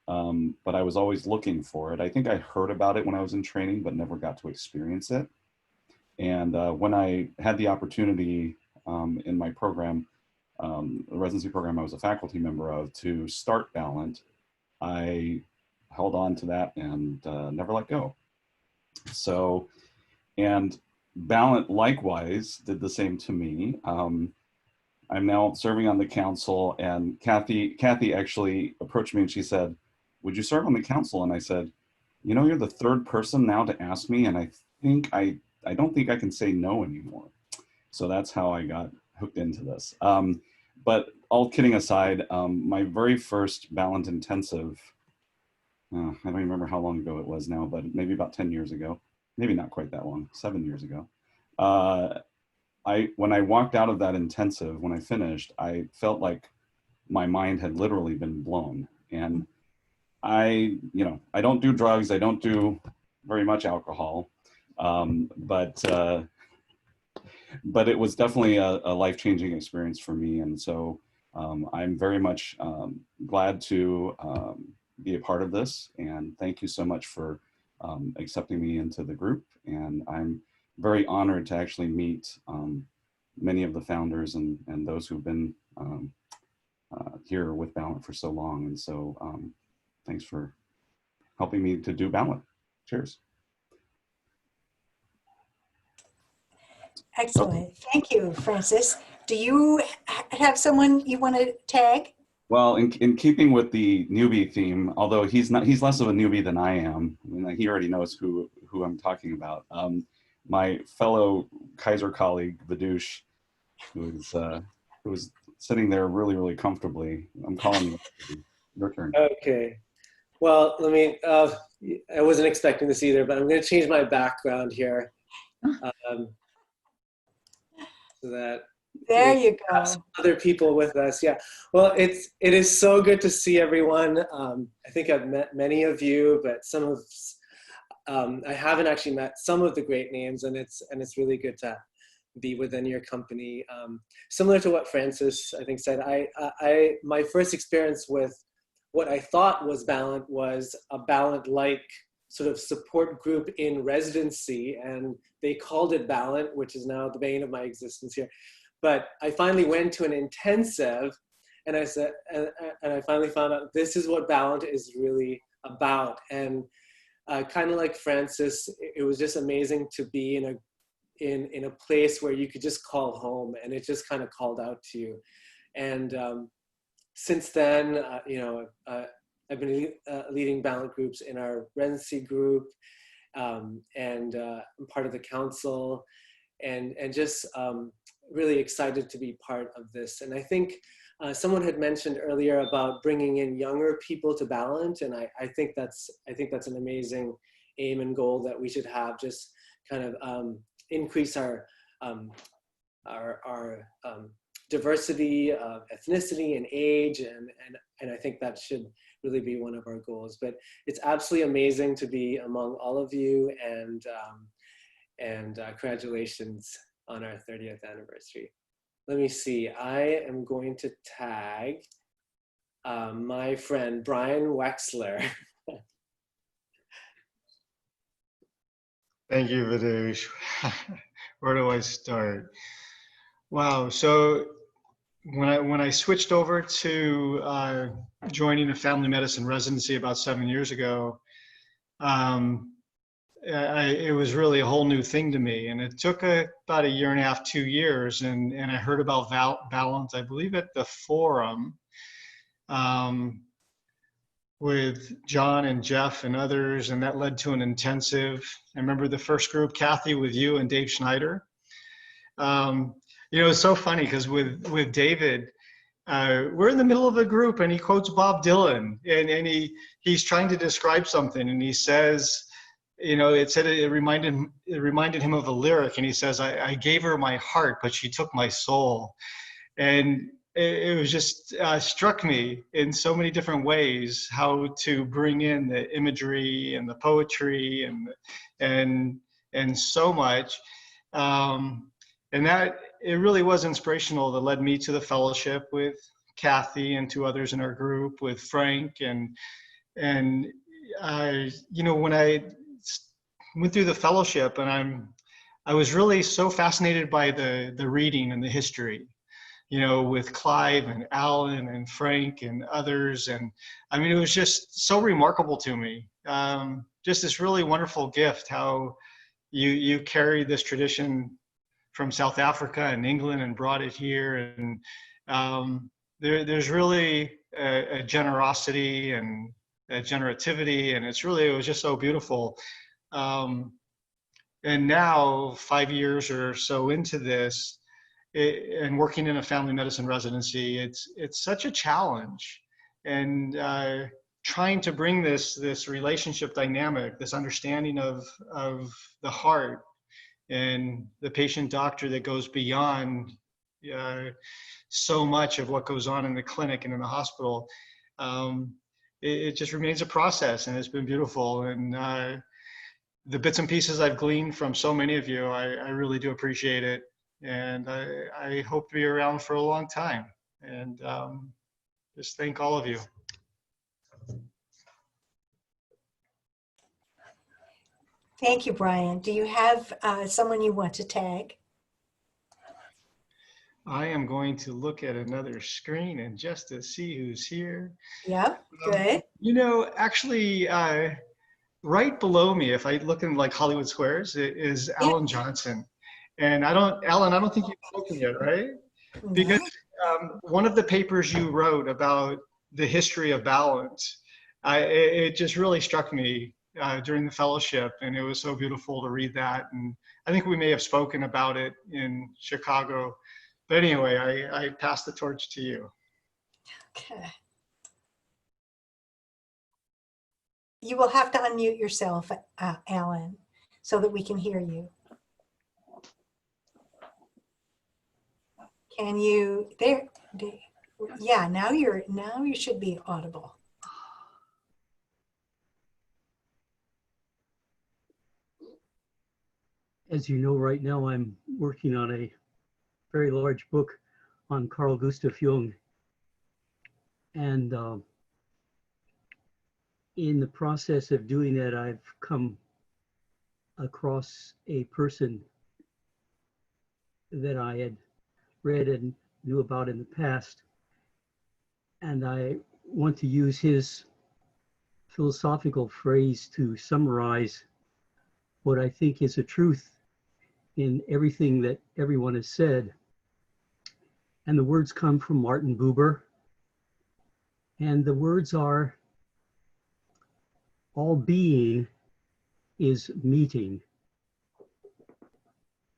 but I was always looking for it. I think I heard about it when I was in training, but never got to experience it. And when I had the opportunity in my program, the residency program I was a faculty member of, to start Ballant, I held on to that and never let go. So, and Ballant likewise did the same to me. I'm now serving on the council, and Kathy actually approached me and she said, "Would you serve on the council?" And I said, "You know, you're the third person now to ask me, and I don't think I can say no anymore." So that's how I got hooked into this. But all kidding aside, my very first Ballant intensive, I don't even remember how long ago it was now, but maybe about 10 years ago, maybe not quite that long, 7 years ago. When I walked out of that intensive, when I finished, I felt like my mind had literally been blown. And I don't do drugs, I don't do very much alcohol, but it was definitely a life-changing experience for me. And so I'm very much glad to be a part of this. And thank you so much for accepting me into the group. And I'm very honored to actually meet many of the founders and those who've been here with Ballant for so long. And so thanks for helping me to do Ballant. Cheers. Excellent. Thank you, Francis. Do you have someone you want to tag? Well, in keeping with the newbie theme, although he's less of a newbie than I am. I mean, he already knows who I'm talking about. My fellow Kaiser colleague, Vidush, who was sitting there really, really comfortably. I'm calling you. Your turn. Okay. Well, let me, I wasn't expecting this either, but I'm going to change my background here. So that there you go. Have some other people with us. Yeah. Well, it is so good to see everyone. I think I've met many of you, but I haven't actually met some of the great names, and it's really good to be within your company. Similar to what Francis, I think, said, my first experience with what I thought was Ballant was a Ballant-like sort of support group in residency, and they called it Ballant, which is now the bane of my existence here. But I finally went to an intensive, and I said, and I finally found out this is what Ballant is really about. And kind of like Francis, it was just amazing to be in a place where you could just call home, and it just kind of called out to you. And since then, I've been leading Ballant groups in our residency group, and I'm part of the council, and just really excited to be part of this. And I think someone had mentioned earlier about bringing in younger people to Ballant, and I think that's an amazing aim and goal that we should have. Just kind of increase our diversity of ethnicity and age, and I think that should really be one of our goals. But it's absolutely amazing to be among all of you, and congratulations on our 30th anniversary. Let me see, I am going to tag my friend Brian Wexler. Thank you, Vidush. Where do I start? Wow, so when I switched over to joining a family medicine residency about 7 years ago, it was really a whole new thing to me, and it took about 1.5 years, 2 years, and I heard about Ballant, I believe, at the forum with John and Jeff and others, and that led to an intensive. I remember the first group, Kathy, with you and Dave Schneider. It's so funny because with David, we're in the middle of a group and he quotes Bob Dylan, and he's trying to describe something, and he says, it reminded him of a lyric, and he says, I gave her my heart, but she took my soul. And it was just struck me in so many different ways how to bring in the imagery and the poetry and so much. And that it really was inspirational that led me to the fellowship with Kathy and 2 others in our group, with Frank, and when I went through the fellowship, and I was really so fascinated by the reading and the history, with Clive and Alan and Frank and others, and I mean, it was just so remarkable to me. Just this really wonderful gift how you carry this tradition from South Africa and England and brought it here. And there's really a generosity and a generativity, and it was just so beautiful. And now, 5 years or so into this, and working in a family medicine residency, it's such a challenge. And trying to bring this relationship dynamic, this understanding of the heart and the patient doctor that goes beyond so much of what goes on in the clinic and in the hospital. It just remains a process, and it's been beautiful. And the bits and pieces I've gleaned from so many of you, I really do appreciate it. And I hope to be around for a long time. And just thank all of you. Thank you, Brian. Do you have someone you want to tag? I am going to look at another screen and just to see who's here. Yeah, good. You know, actually, right below me, if I look in like Hollywood Squares, is Alan Johnson. And Alan, I don't think you've spoken yet, right? Because one of the papers you wrote about the history of balance, it just really struck me during the fellowship, and it was so beautiful to read that. And I think we may have spoken about it in Chicago. But anyway, I pass the torch to you. Okay. You will have to unmute yourself, Alan, so that we can hear you. Can you, there, yeah, now you should be audible. As you know, right now I'm working on a very large book on Carl Gustav Jung. And in the process of doing that, I've come across a person that I had read and knew about in the past. And I want to use his philosophical phrase to summarize what I think is a truth in everything that everyone has said. And the words come from Martin Buber. And the words are, all being is meeting.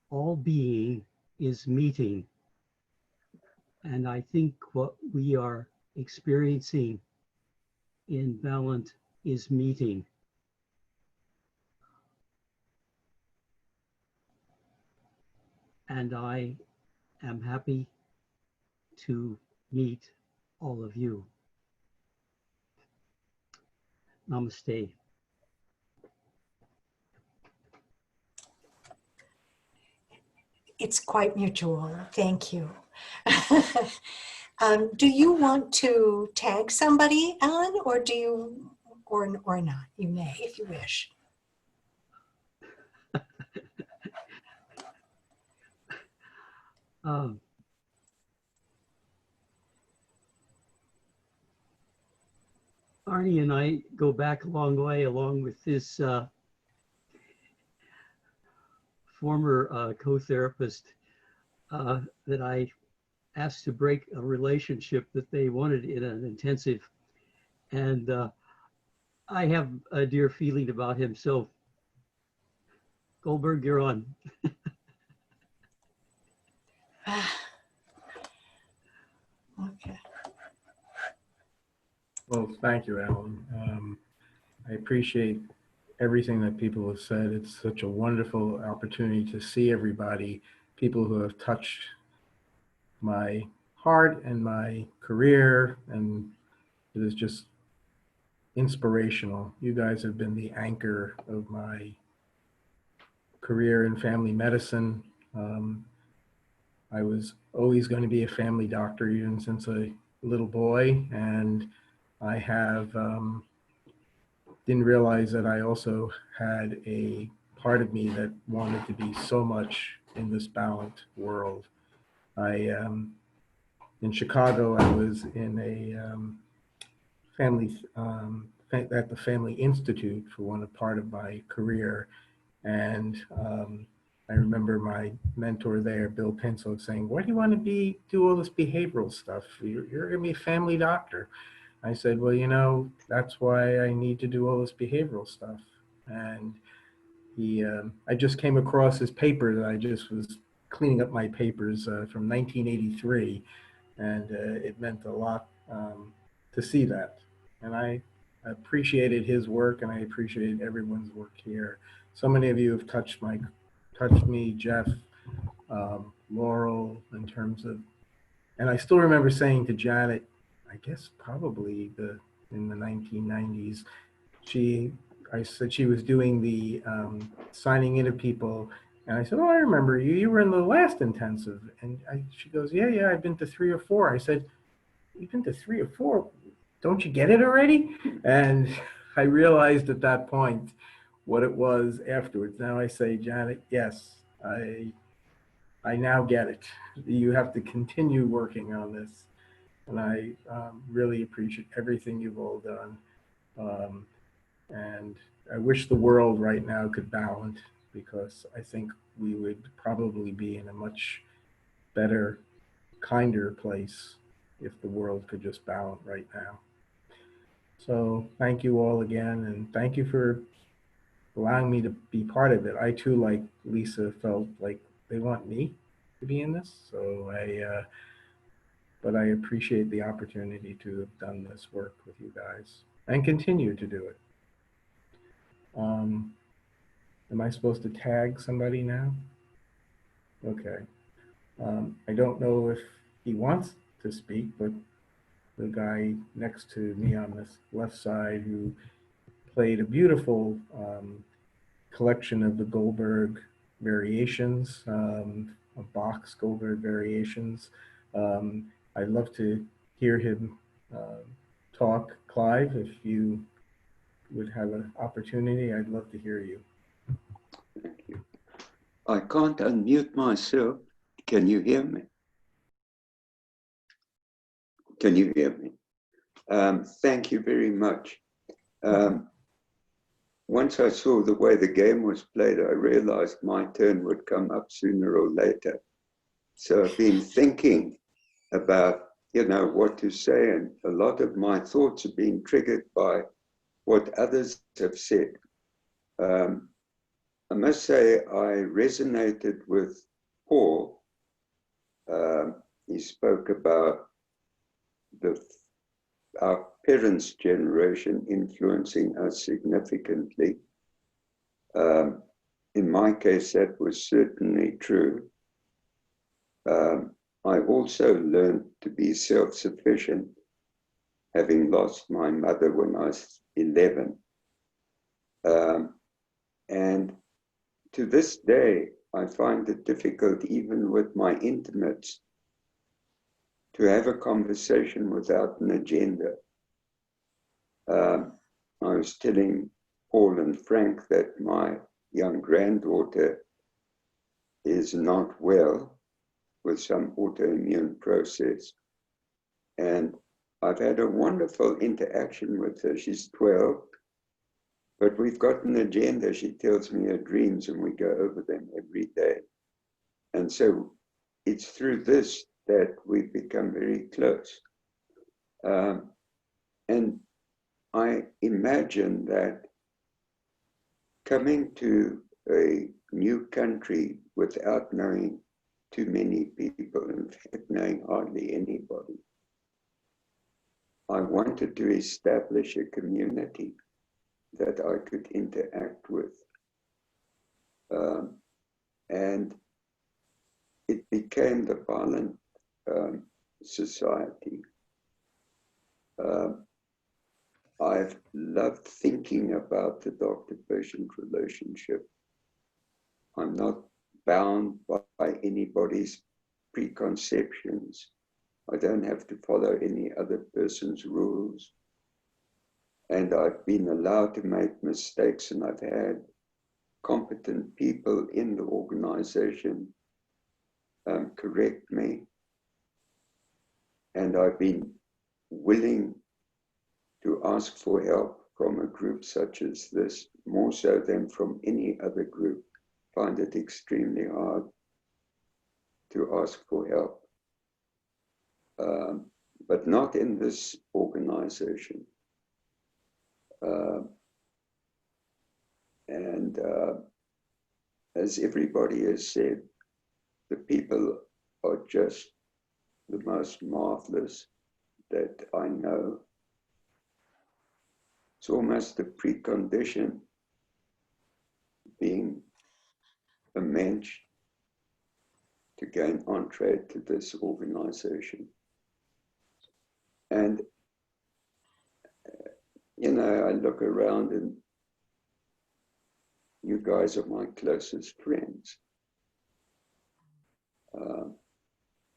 All being is meeting. And I think what we are experiencing in Balint is meeting. And I am happy to meet all of you. Namaste. It's quite mutual. Thank you. Do you want to tag somebody, Alan, or do you, or not? You may, if you wish. Arnie and I go back a long way, along with this former co-therapist that I asked to break a relationship that they wanted in an intensive. And I have a dear feeling about him. So Goldberg, you're on. Okay. Well, thank you, Alan. I appreciate everything that people have said. It's such a wonderful opportunity to see everybody, people who have touched my heart and my career, and it is just inspirational. You guys have been the anchor of my career in family medicine. I was always going to be a family doctor even since a little boy, and I have didn't realize that I also had a part of me that wanted to be so much in this Balint world. In Chicago, I was in a family at the Family Institute for part of my career, and I remember my mentor there, Bill Pinso, saying, "Why do you want to do all this behavioral stuff? You're going to be a family doctor." I said, "Well, you know, that's why I need to do all this behavioral stuff." And I just came across his paper that I just was cleaning up my papers from 1983, and it meant a lot to see that. And I appreciated his work, and I appreciated everyone's work here. So many of you have touched me, Jeff, Laurel, in terms of, and I still remember saying to Janet, I guess probably in the 1990s, I said she was doing the signing in of people, and I said, "Oh, I remember you. You were in the last intensive." And she goes, "Yeah, I've been to 3 or 4." I said, "You've been to 3 or 4? Don't you get it already?" And I realized at that point what it was afterwards. Now I say, Janet, yes, I now get it. You have to continue working on this. And I really appreciate everything you've all done. And I wish the world right now could balance, because I think we would probably be in a much better, kinder place if the world could just balance right now. So thank you all again, and thank you for allowing me to be part of it. I too, like Lisa, felt like they want me to be in this. So but I appreciate the opportunity to have done this work with you guys and continue to do it. Am I supposed to tag somebody now? Okay. I don't know if he wants to speak, but the guy next to me on this left side, who played a beautiful collection of the Goldberg variations, Bach's Goldberg variations. I'd love to hear him talk. Clive, if you would have an opportunity, I'd love to hear you. Thank you. I can't unmute myself. Can you hear me? Can you hear me? Thank you very much. Once I saw the way the game was played, I realized my turn would come up sooner or later. So I've been thinking about, what to say, and a lot of my thoughts have been triggered by what others have said. I must say I resonated with Paul. He spoke about our parents' generation influencing us significantly. In my case, that was certainly true. I also learned to be self-sufficient, having lost my mother when I was 11. And to this day, I find it difficult, even with my intimates, to have a conversation without an agenda. I was telling Paul and Frank that my young granddaughter is not well with some autoimmune process. And I've had a wonderful interaction with her. She's 12, but we've got an agenda. She tells me her dreams and we go over them every day. And so it's through this that we've become very close. And I imagine that coming to a new country without knowing too many people, in fact, knowing hardly anybody, I wanted to establish a community that I could interact with. And it became the Violent Society. I've loved thinking about the doctor-patient relationship. I'm not bound by anybody's preconceptions. I don't have to follow any other person's rules. And I've been allowed to make mistakes, and I've had competent people in the organization correct me. And I've been willing to ask for help from a group such as this, more so than from any other group, find it extremely hard to ask for help. But not in this organization. And as everybody has said, the people are just the most marvelous that I know. It's almost a precondition, being a mensch, to gain entree to this organization. And, you know, I look around and you guys are my closest friends.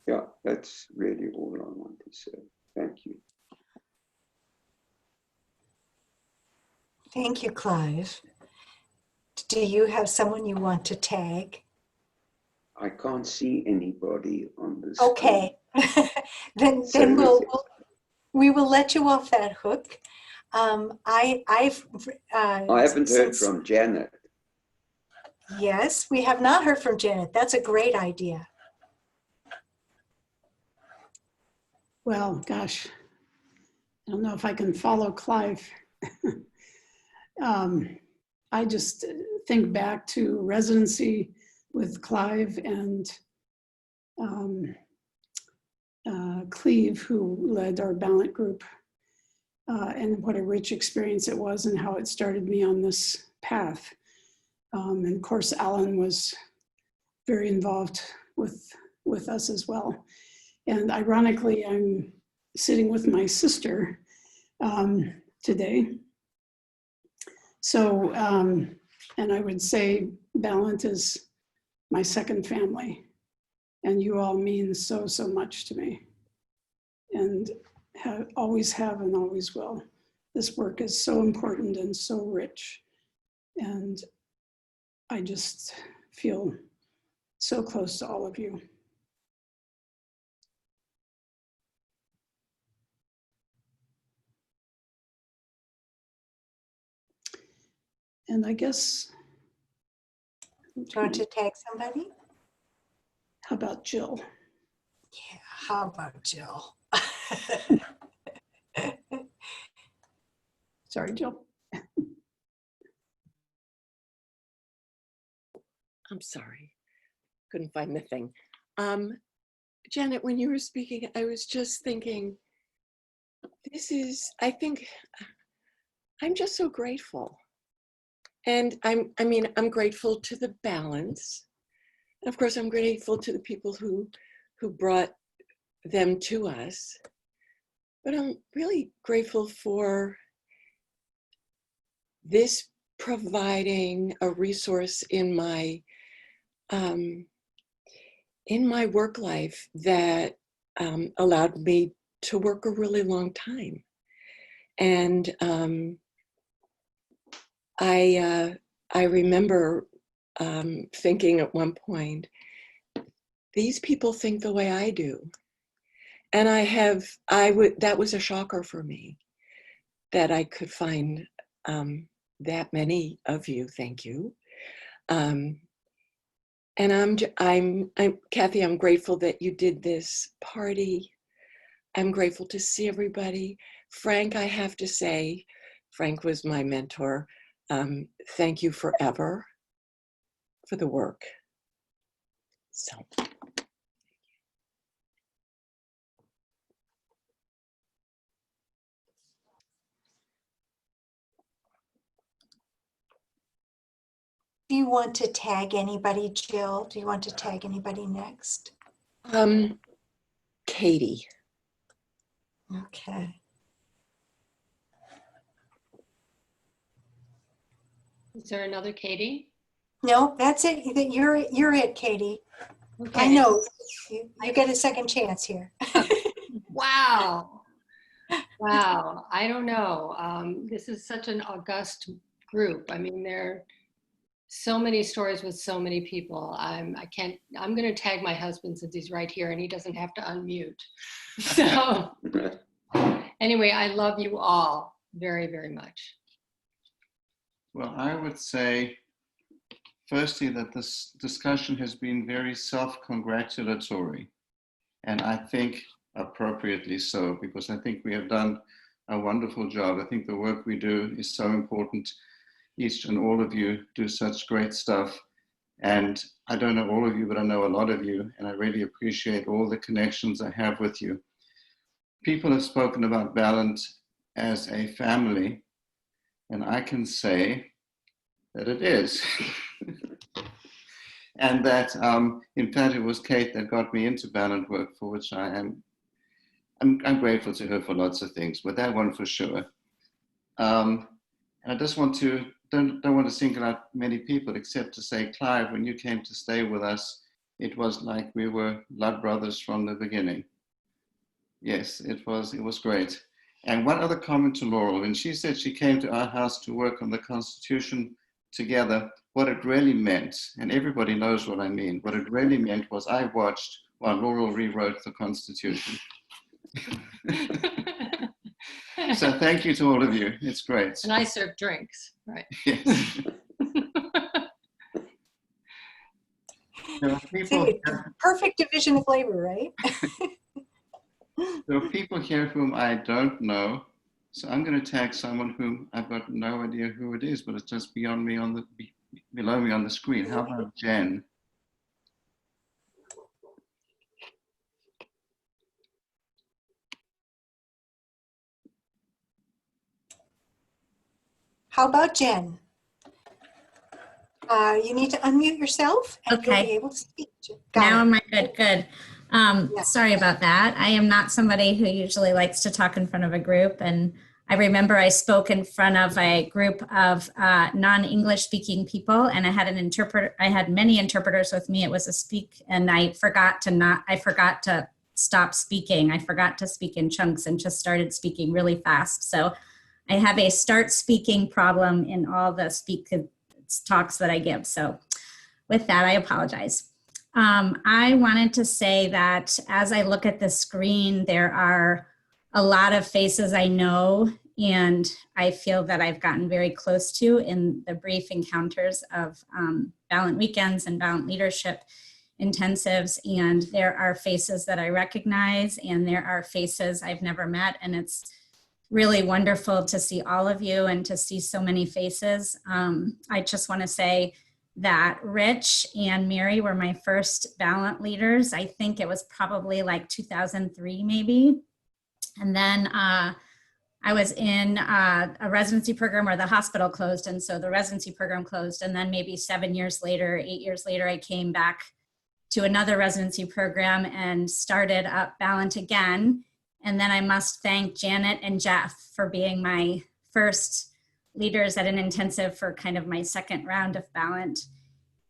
Yeah, that's really all I want to say. Thank you. Thank you, Clive. Do you have someone you want to tag? I can't see anybody on this. Okay, then we will let you off that hook. I haven't heard from Janet. Yes, we have not heard from Janet. That's a great idea. Well, gosh, I don't know if I can follow Clive. I just think back to residency with Clive and Cleve, who led our Ballant group, and what a rich experience it was and how it started me on this path. And of course, Alan was very involved with us as well. And ironically, I'm sitting with my sister today. So, and I would say Ballant is my second family, and you all mean so, so much to me, and always have and always will. This work is so important and so rich, and I just feel so close to all of you. And I guess. Do you want to tag somebody? How about Jill? Yeah, how about Jill? Sorry, Jill. I'm sorry, couldn't find the thing. Janet, when you were speaking, I was just thinking, I think, I'm just so grateful. And I'm grateful to the Ballants. And of course, I'm grateful to the people who brought them to us. But I'm really grateful for this providing a resource in my work life that allowed me to work a really long time. And I remember thinking at one point, these people think the way I do. And that was a shocker for me, that I could find that many of you, thank you. And Kathy, I'm grateful that you did this party. I'm grateful to see everybody. Frank, I have to say, Frank was my mentor. Thank you forever for the work. So. Do you want to tag anybody, Jill? Do you want to tag anybody next? Katie. Okay. Is there another Katie? No, that's it. You're it, Katie. Okay. I know. You get a second chance here. Wow. Wow. I don't know. This is such an august group. I mean, there are so many stories with so many people. I'm going to tag my husband since he's right here and he doesn't have to unmute. So anyway, I love you all very, very much. Well, I would say firstly, that this discussion has been very self-congratulatory, and I think appropriately so, because I think we have done a wonderful job. I think the work we do is so important. Each and all of you do such great stuff. And I don't know all of you, but I know a lot of you, and I really appreciate all the connections I have with you. People have spoken about Balint as a family, and I can say that it is. And that, in fact, it was Kate that got me into Balint work, for which I'm grateful to her for lots of things, but that one for sure. And I just want to, don't want to single out many people, except to say, Clive, when you came to stay with us, it was like we were blood brothers from the beginning. Yes, it was great. And one other comment to Laurel, when she said she came to our house to work on the Constitution together, what it really meant, and everybody knows what I mean, what it really meant was I watched while Laurel rewrote the Constitution. So thank you to all of you. It's great. And I serve drinks, right? Yes. There are people, See, perfect division of labor, right? there are people here whom I don't know, so I'm going to tag someone whom I've got no idea who it is, but it's just beyond me on the below me on the screen. How about Jen? How about Jen? You need to unmute yourself and you'll be able to speak. Now am I good? Good. Sorry about that. I am not somebody who usually likes to talk in front of a group. And I remember I spoke in front of a group of non-English speaking people, and I had an interpreter. I had many interpreters with me. It was a speak, and I forgot to stop speaking. I forgot to speak in chunks and just started speaking really fast. So I have a start speaking problem in all the talks that I give. So with that, I apologize. I wanted to say that as I look at the screen, there are a lot of faces I know and I feel that I've gotten very close to in the brief encounters of Balint weekends and Balint leadership intensives. And there are faces that I recognize and there are faces I've never met, and it's really wonderful to see all of you and to see so many faces. I just want to say that Rich and Mary were my first Balint leaders. I think it was probably like 2003 maybe. And then I was in a residency program where the hospital closed, and so the residency program closed. And then maybe 8 years later, I came back to another residency program and started up Balint again. And then I must thank Janet and Jeff for being my first leaders at an intensive for kind of my second round of Balint.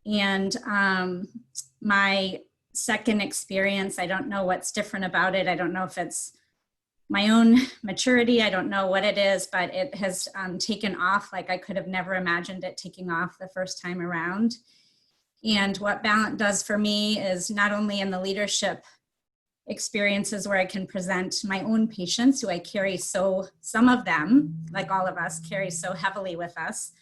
And my second experience, I don't know what's different about it. I don't know if it's my own maturity. I don't know what it is, but it has taken off like I could have never imagined it taking off the first time around. And what Balint does for me is not only in the leadership experiences where I can present my own patients who I carry some of them, like all of us, carry so heavily with us.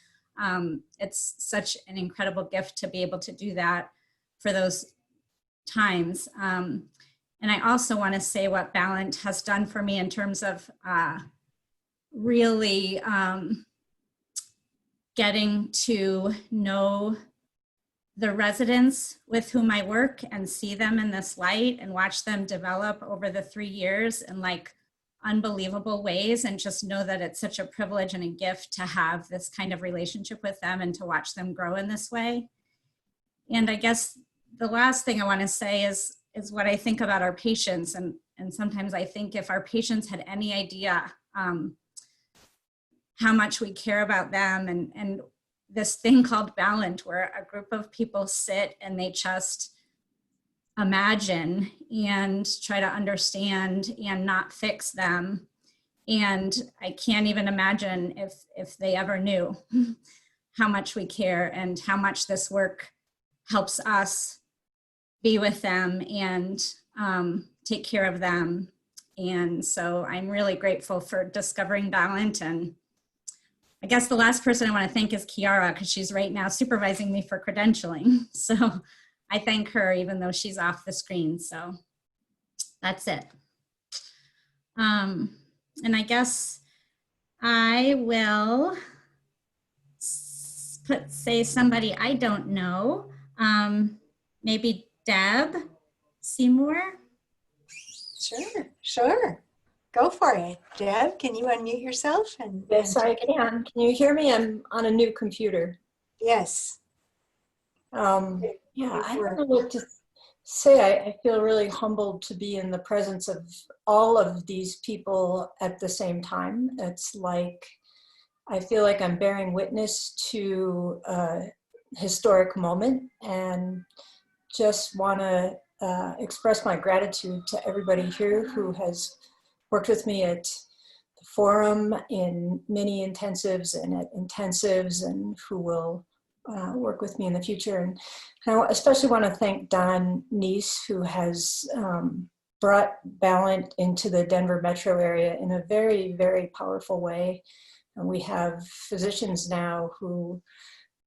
It's such an incredible gift to be able to do that for those times. And I also want to say what Balint has done for me in terms of really getting to know the residents with whom I work and see them in this light and watch them develop over the 3 years in like unbelievable ways, and just know that it's such a privilege and a gift to have this kind of relationship with them and to watch them grow in this way. And I guess the last thing I want to say is what I think about our patients. And sometimes I think if our patients had any idea how much we care about them, and this thing called Balint, where a group of people sit and they just imagine and try to understand and not fix them. And I can't even imagine if they ever knew how much we care and how much this work helps us be with them and take care of them. And so I'm really grateful for discovering Balint, and I guess the last person I want to thank is Kiara, because she's right now supervising me for credentialing. So I thank her even though she's off the screen. So that's it. And I guess I will say somebody I don't know. Maybe Deb Seymour. Sure. Go for it. Deb, can you unmute yourself? Yes, I can. Can you hear me? I'm on a new computer. Yes. Yeah, I don't know what to say. I feel really humbled to be in the presence of all of these people at the same time. It's like, I feel like I'm bearing witness to a historic moment, and just want to express my gratitude to everybody here who has worked with me at the forum in many intensives and at intensives, and who will work with me in the future. And I especially want to thank Don Neese, who has brought Balint into the Denver metro area in a very, very powerful way. And we have physicians now who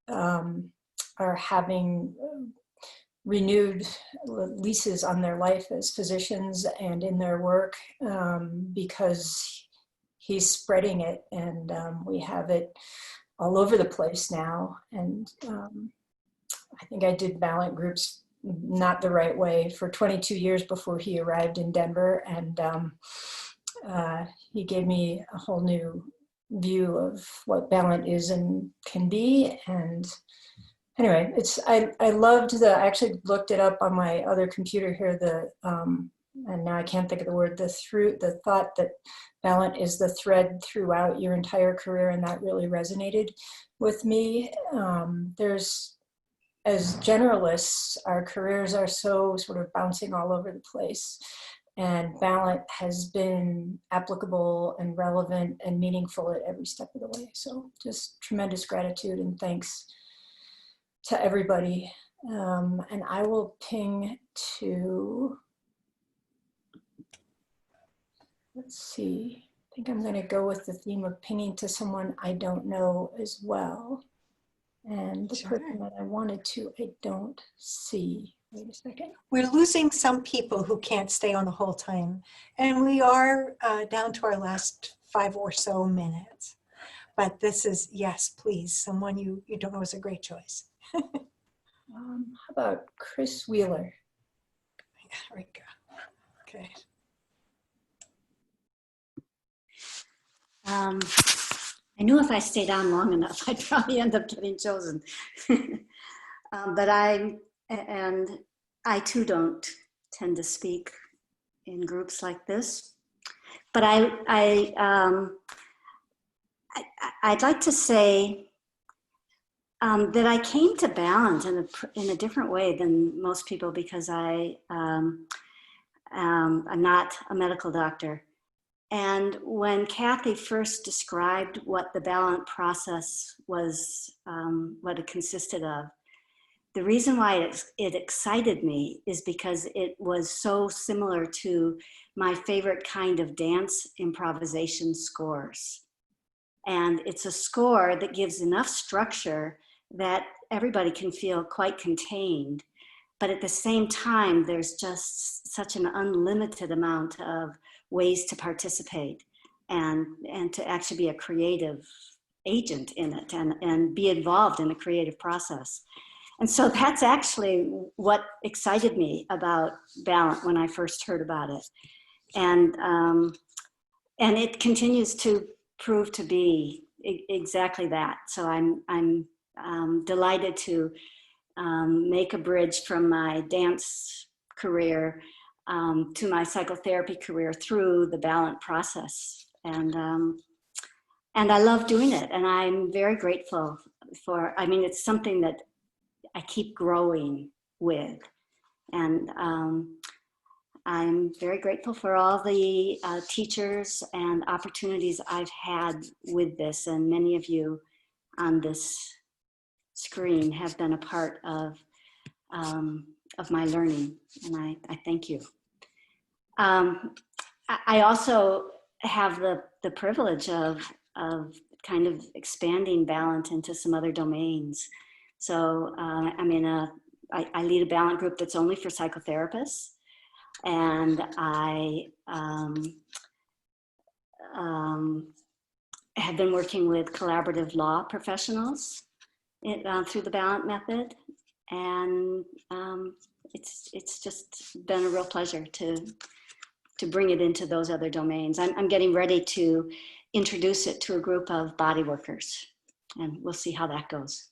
are having renewed leases on their life as physicians and in their work because he's spreading it, and we have it all over the place now. And I think I did Balint groups not the right way for 22 years before he arrived in Denver, and he gave me a whole new view of what Balint is and can be. And anyway, I loved I actually looked it up on my other computer here, and now I can't think of the word, the thought that Balint is the thread throughout your entire career, and that really resonated with me. As generalists, our careers are so sort of bouncing all over the place, and Balint has been applicable and relevant and meaningful at every step of the way. So just tremendous gratitude and thanks to everybody. And I will ping to, let's see, I think I'm going to go with the theme of pinging to someone I don't know as well. And the person that I wanted to, I don't see. Wait a second. We're losing some people who can't stay on the whole time. And we are down to our last 5 or so minutes. But this is, yes, please, someone you don't know is a great choice. How about Chris Wheeler? There we go. Okay. I knew if I stayed on long enough, I'd probably end up getting chosen. But I too don't tend to speak in groups like this. But I'd like to say that I came to Balint in a different way than most people, because I'm not a medical doctor. And when Kathy first described what the Balint process was, what it consisted of, the reason why it excited me is because it was so similar to my favorite kind of dance improvisation scores. And it's a score that gives enough structure that everybody can feel quite contained. But at the same time, there's just such an unlimited amount of ways to participate and to actually be a creative agent in it and be involved in a creative process. And so that's actually what excited me about Balint when I first heard about it. And it continues to prove to be exactly that. So I'm delighted to make a bridge from my dance career to my psychotherapy career through the Balint process. And I love doing it. And I'm very grateful for, I mean, it's something that I keep growing with. And I'm very grateful for all the teachers and opportunities I've had with this. And many of you on this screen have been a part of my learning. And I thank you. I also have the privilege of kind of expanding Ballant into some other domains. So I lead a Ballant group that's only for psychotherapists, and I have been working with collaborative law professionals through the Ballant method, and it's just been a real pleasure to bring it into those other domains. I'm getting ready to introduce it to a group of body workers, and we'll see how that goes.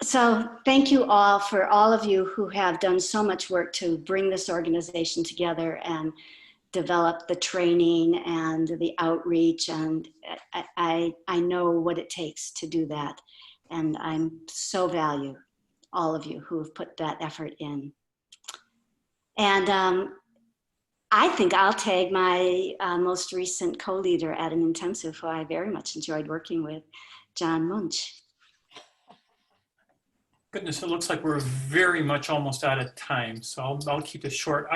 So thank you all, for all of you who have done so much work to bring this organization together and develop the training and the outreach. And I know what it takes to do that. And I'm so value all of you who have put that effort in. And I think I'll tag my most recent co-leader at an intensive, who I very much enjoyed working with, John Munch. Goodness, it looks like we're very much almost out of time, so I'll keep this short.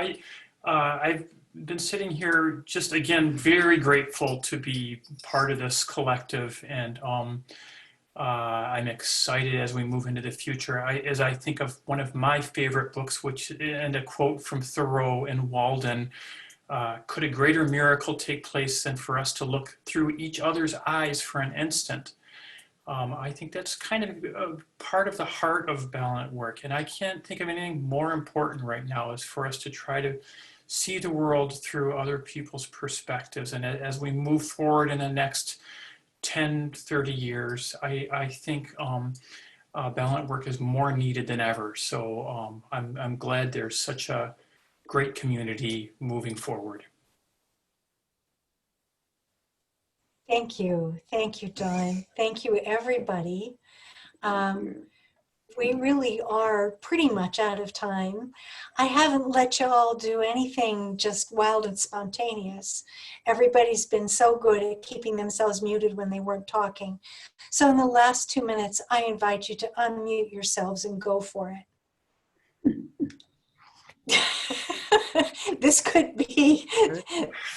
I've been sitting here just, again, very grateful to be part of this collective, and I'm excited as we move into the future. As I think of one of my favorite books, and a quote from Thoreau and Walden, could a greater miracle take place than for us to look through each other's eyes for an instant? I think that's kind of a part of the heart of Ballant work. And I can't think of anything more important right now, is for us to try to see the world through other people's perspectives. And as we move forward in the next 10, 30 years, I think Ballant work is more needed than ever. So I'm glad there's such a great community moving forward. Thank you, Don. Thank you, everybody. We really are pretty much out of time. I haven't let you all do anything just wild and spontaneous. Everybody's been so good at keeping themselves muted when they weren't talking. So in the last 2 minutes, I invite you to unmute yourselves and go for it. This could be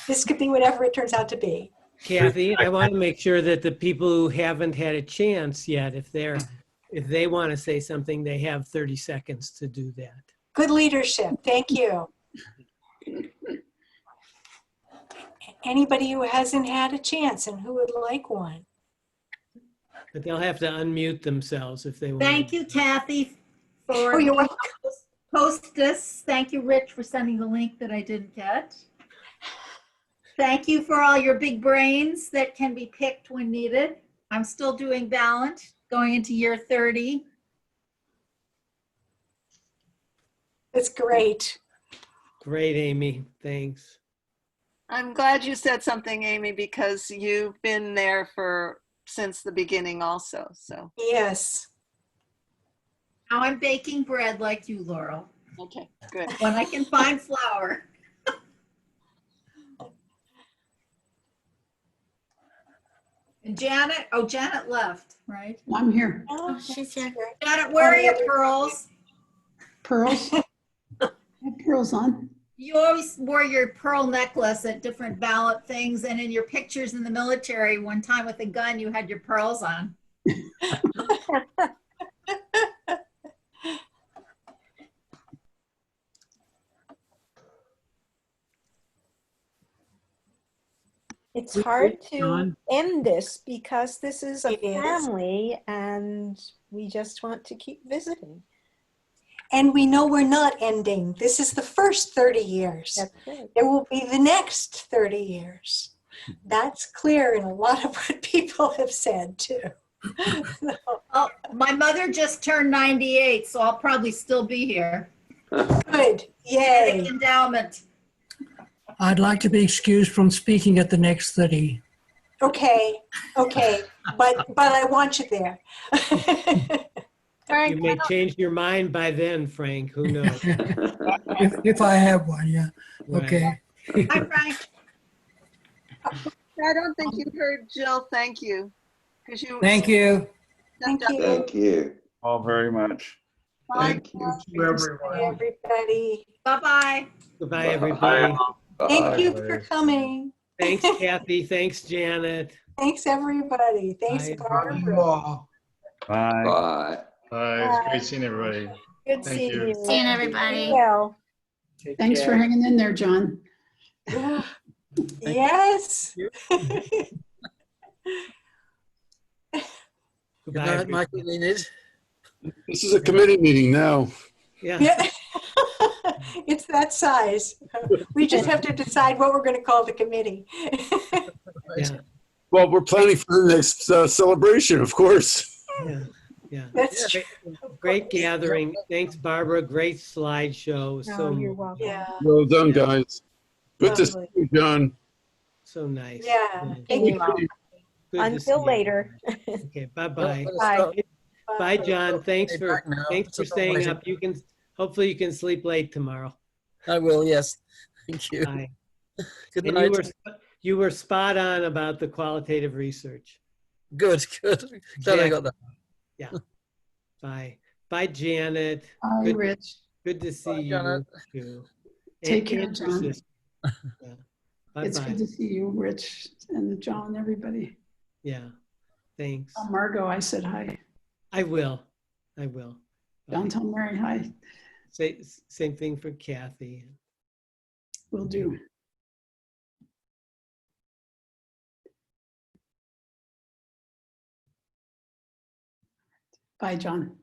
whatever it turns out to be. Kathy, I want to make sure that the people who haven't had a chance yet, if they want to say something, they have 30 seconds to do that. Good leadership. Thank you. Anybody who hasn't had a chance and who would like one? But they'll have to unmute themselves if they want. Thank you, Kathy, for post this. Thank you, Rich, for sending the link that I didn't get. Thank you for all your big brains that can be picked when needed. I'm still doing Ballant, going into year 30. That's great. Great, Amy. Thanks. I'm glad you said something, Amy, because you've been there since the beginning also. So yes. Now I'm baking bread like you, Laurel. Okay, good. When I can find flour. And Janet, Janet left, right? I'm here. Oh, she's here. Janet, where are your pearls? Pearls? I have pearls on. You always wore your pearl necklace at different Ballant things, and in your pictures in the military, one time with a gun, you had your pearls on. It's hard to end this because this is a family and we just want to keep visiting. And we know we're not ending. This is the first 30 years. That's right. There will be the next 30 years. That's clear in a lot of what people have said too. No. Oh, my mother just turned 98, so I'll probably still be here. Good. Yay. Endowment. I'd like to be excused from speaking at the next 30. Okay, but I want you there. You may change your mind by then, Frank. Who knows? if I have one, yeah. Right. Okay. Hi, Frank. I don't think you heard Jill. Thank you. Thank you. Thank you. Thank you. All very much. Thank you to everyone. Everybody. Bye-bye. Goodbye, everybody. Thank you for coming. Thanks, Kathy. Thanks, Janet. Thanks, everybody. Thanks, Bye. Barbara. Bye. Bye. Bye. It's great seeing everybody. Good Thank seeing you. you. Seeing everybody. Well, Take Thanks for care. hanging in there, John. Yes. Good night, Michael Enid. This is a committee meeting now. Yeah. It's that size. We just have to decide what we're going to call the committee. Yeah. Well, we're planning for the next celebration, of course. Yeah. Yeah. That's great, great gathering. Thanks, Barbara. Great slideshow. no, So you're welcome. Yeah. Well done, guys. Good to see Lovely. you, John. so nice. Yeah. Thank you. Good to Until see you. later. Okay. Bye-bye. Bye. Bye, John. Thanks Hey, for back now. thanks for It's a staying pleasure. up. Hopefully you can sleep late tomorrow. I will, yes. Thank you. Bye. Good And night. you were spot on about the qualitative research. Good, good. Glad I got that. Yeah. Bye. Bye, Janet. Hi, Good, Rich. good to see Bye, you Janet. too. Take care, and your John. sister. Yeah. It's Bye-bye. good to see you, Rich and John, everybody. Yeah. Thanks. Margot, I said hi. I will. I will. John, tell Mary hi. Same thing for Kathy. Will do. Bye, John.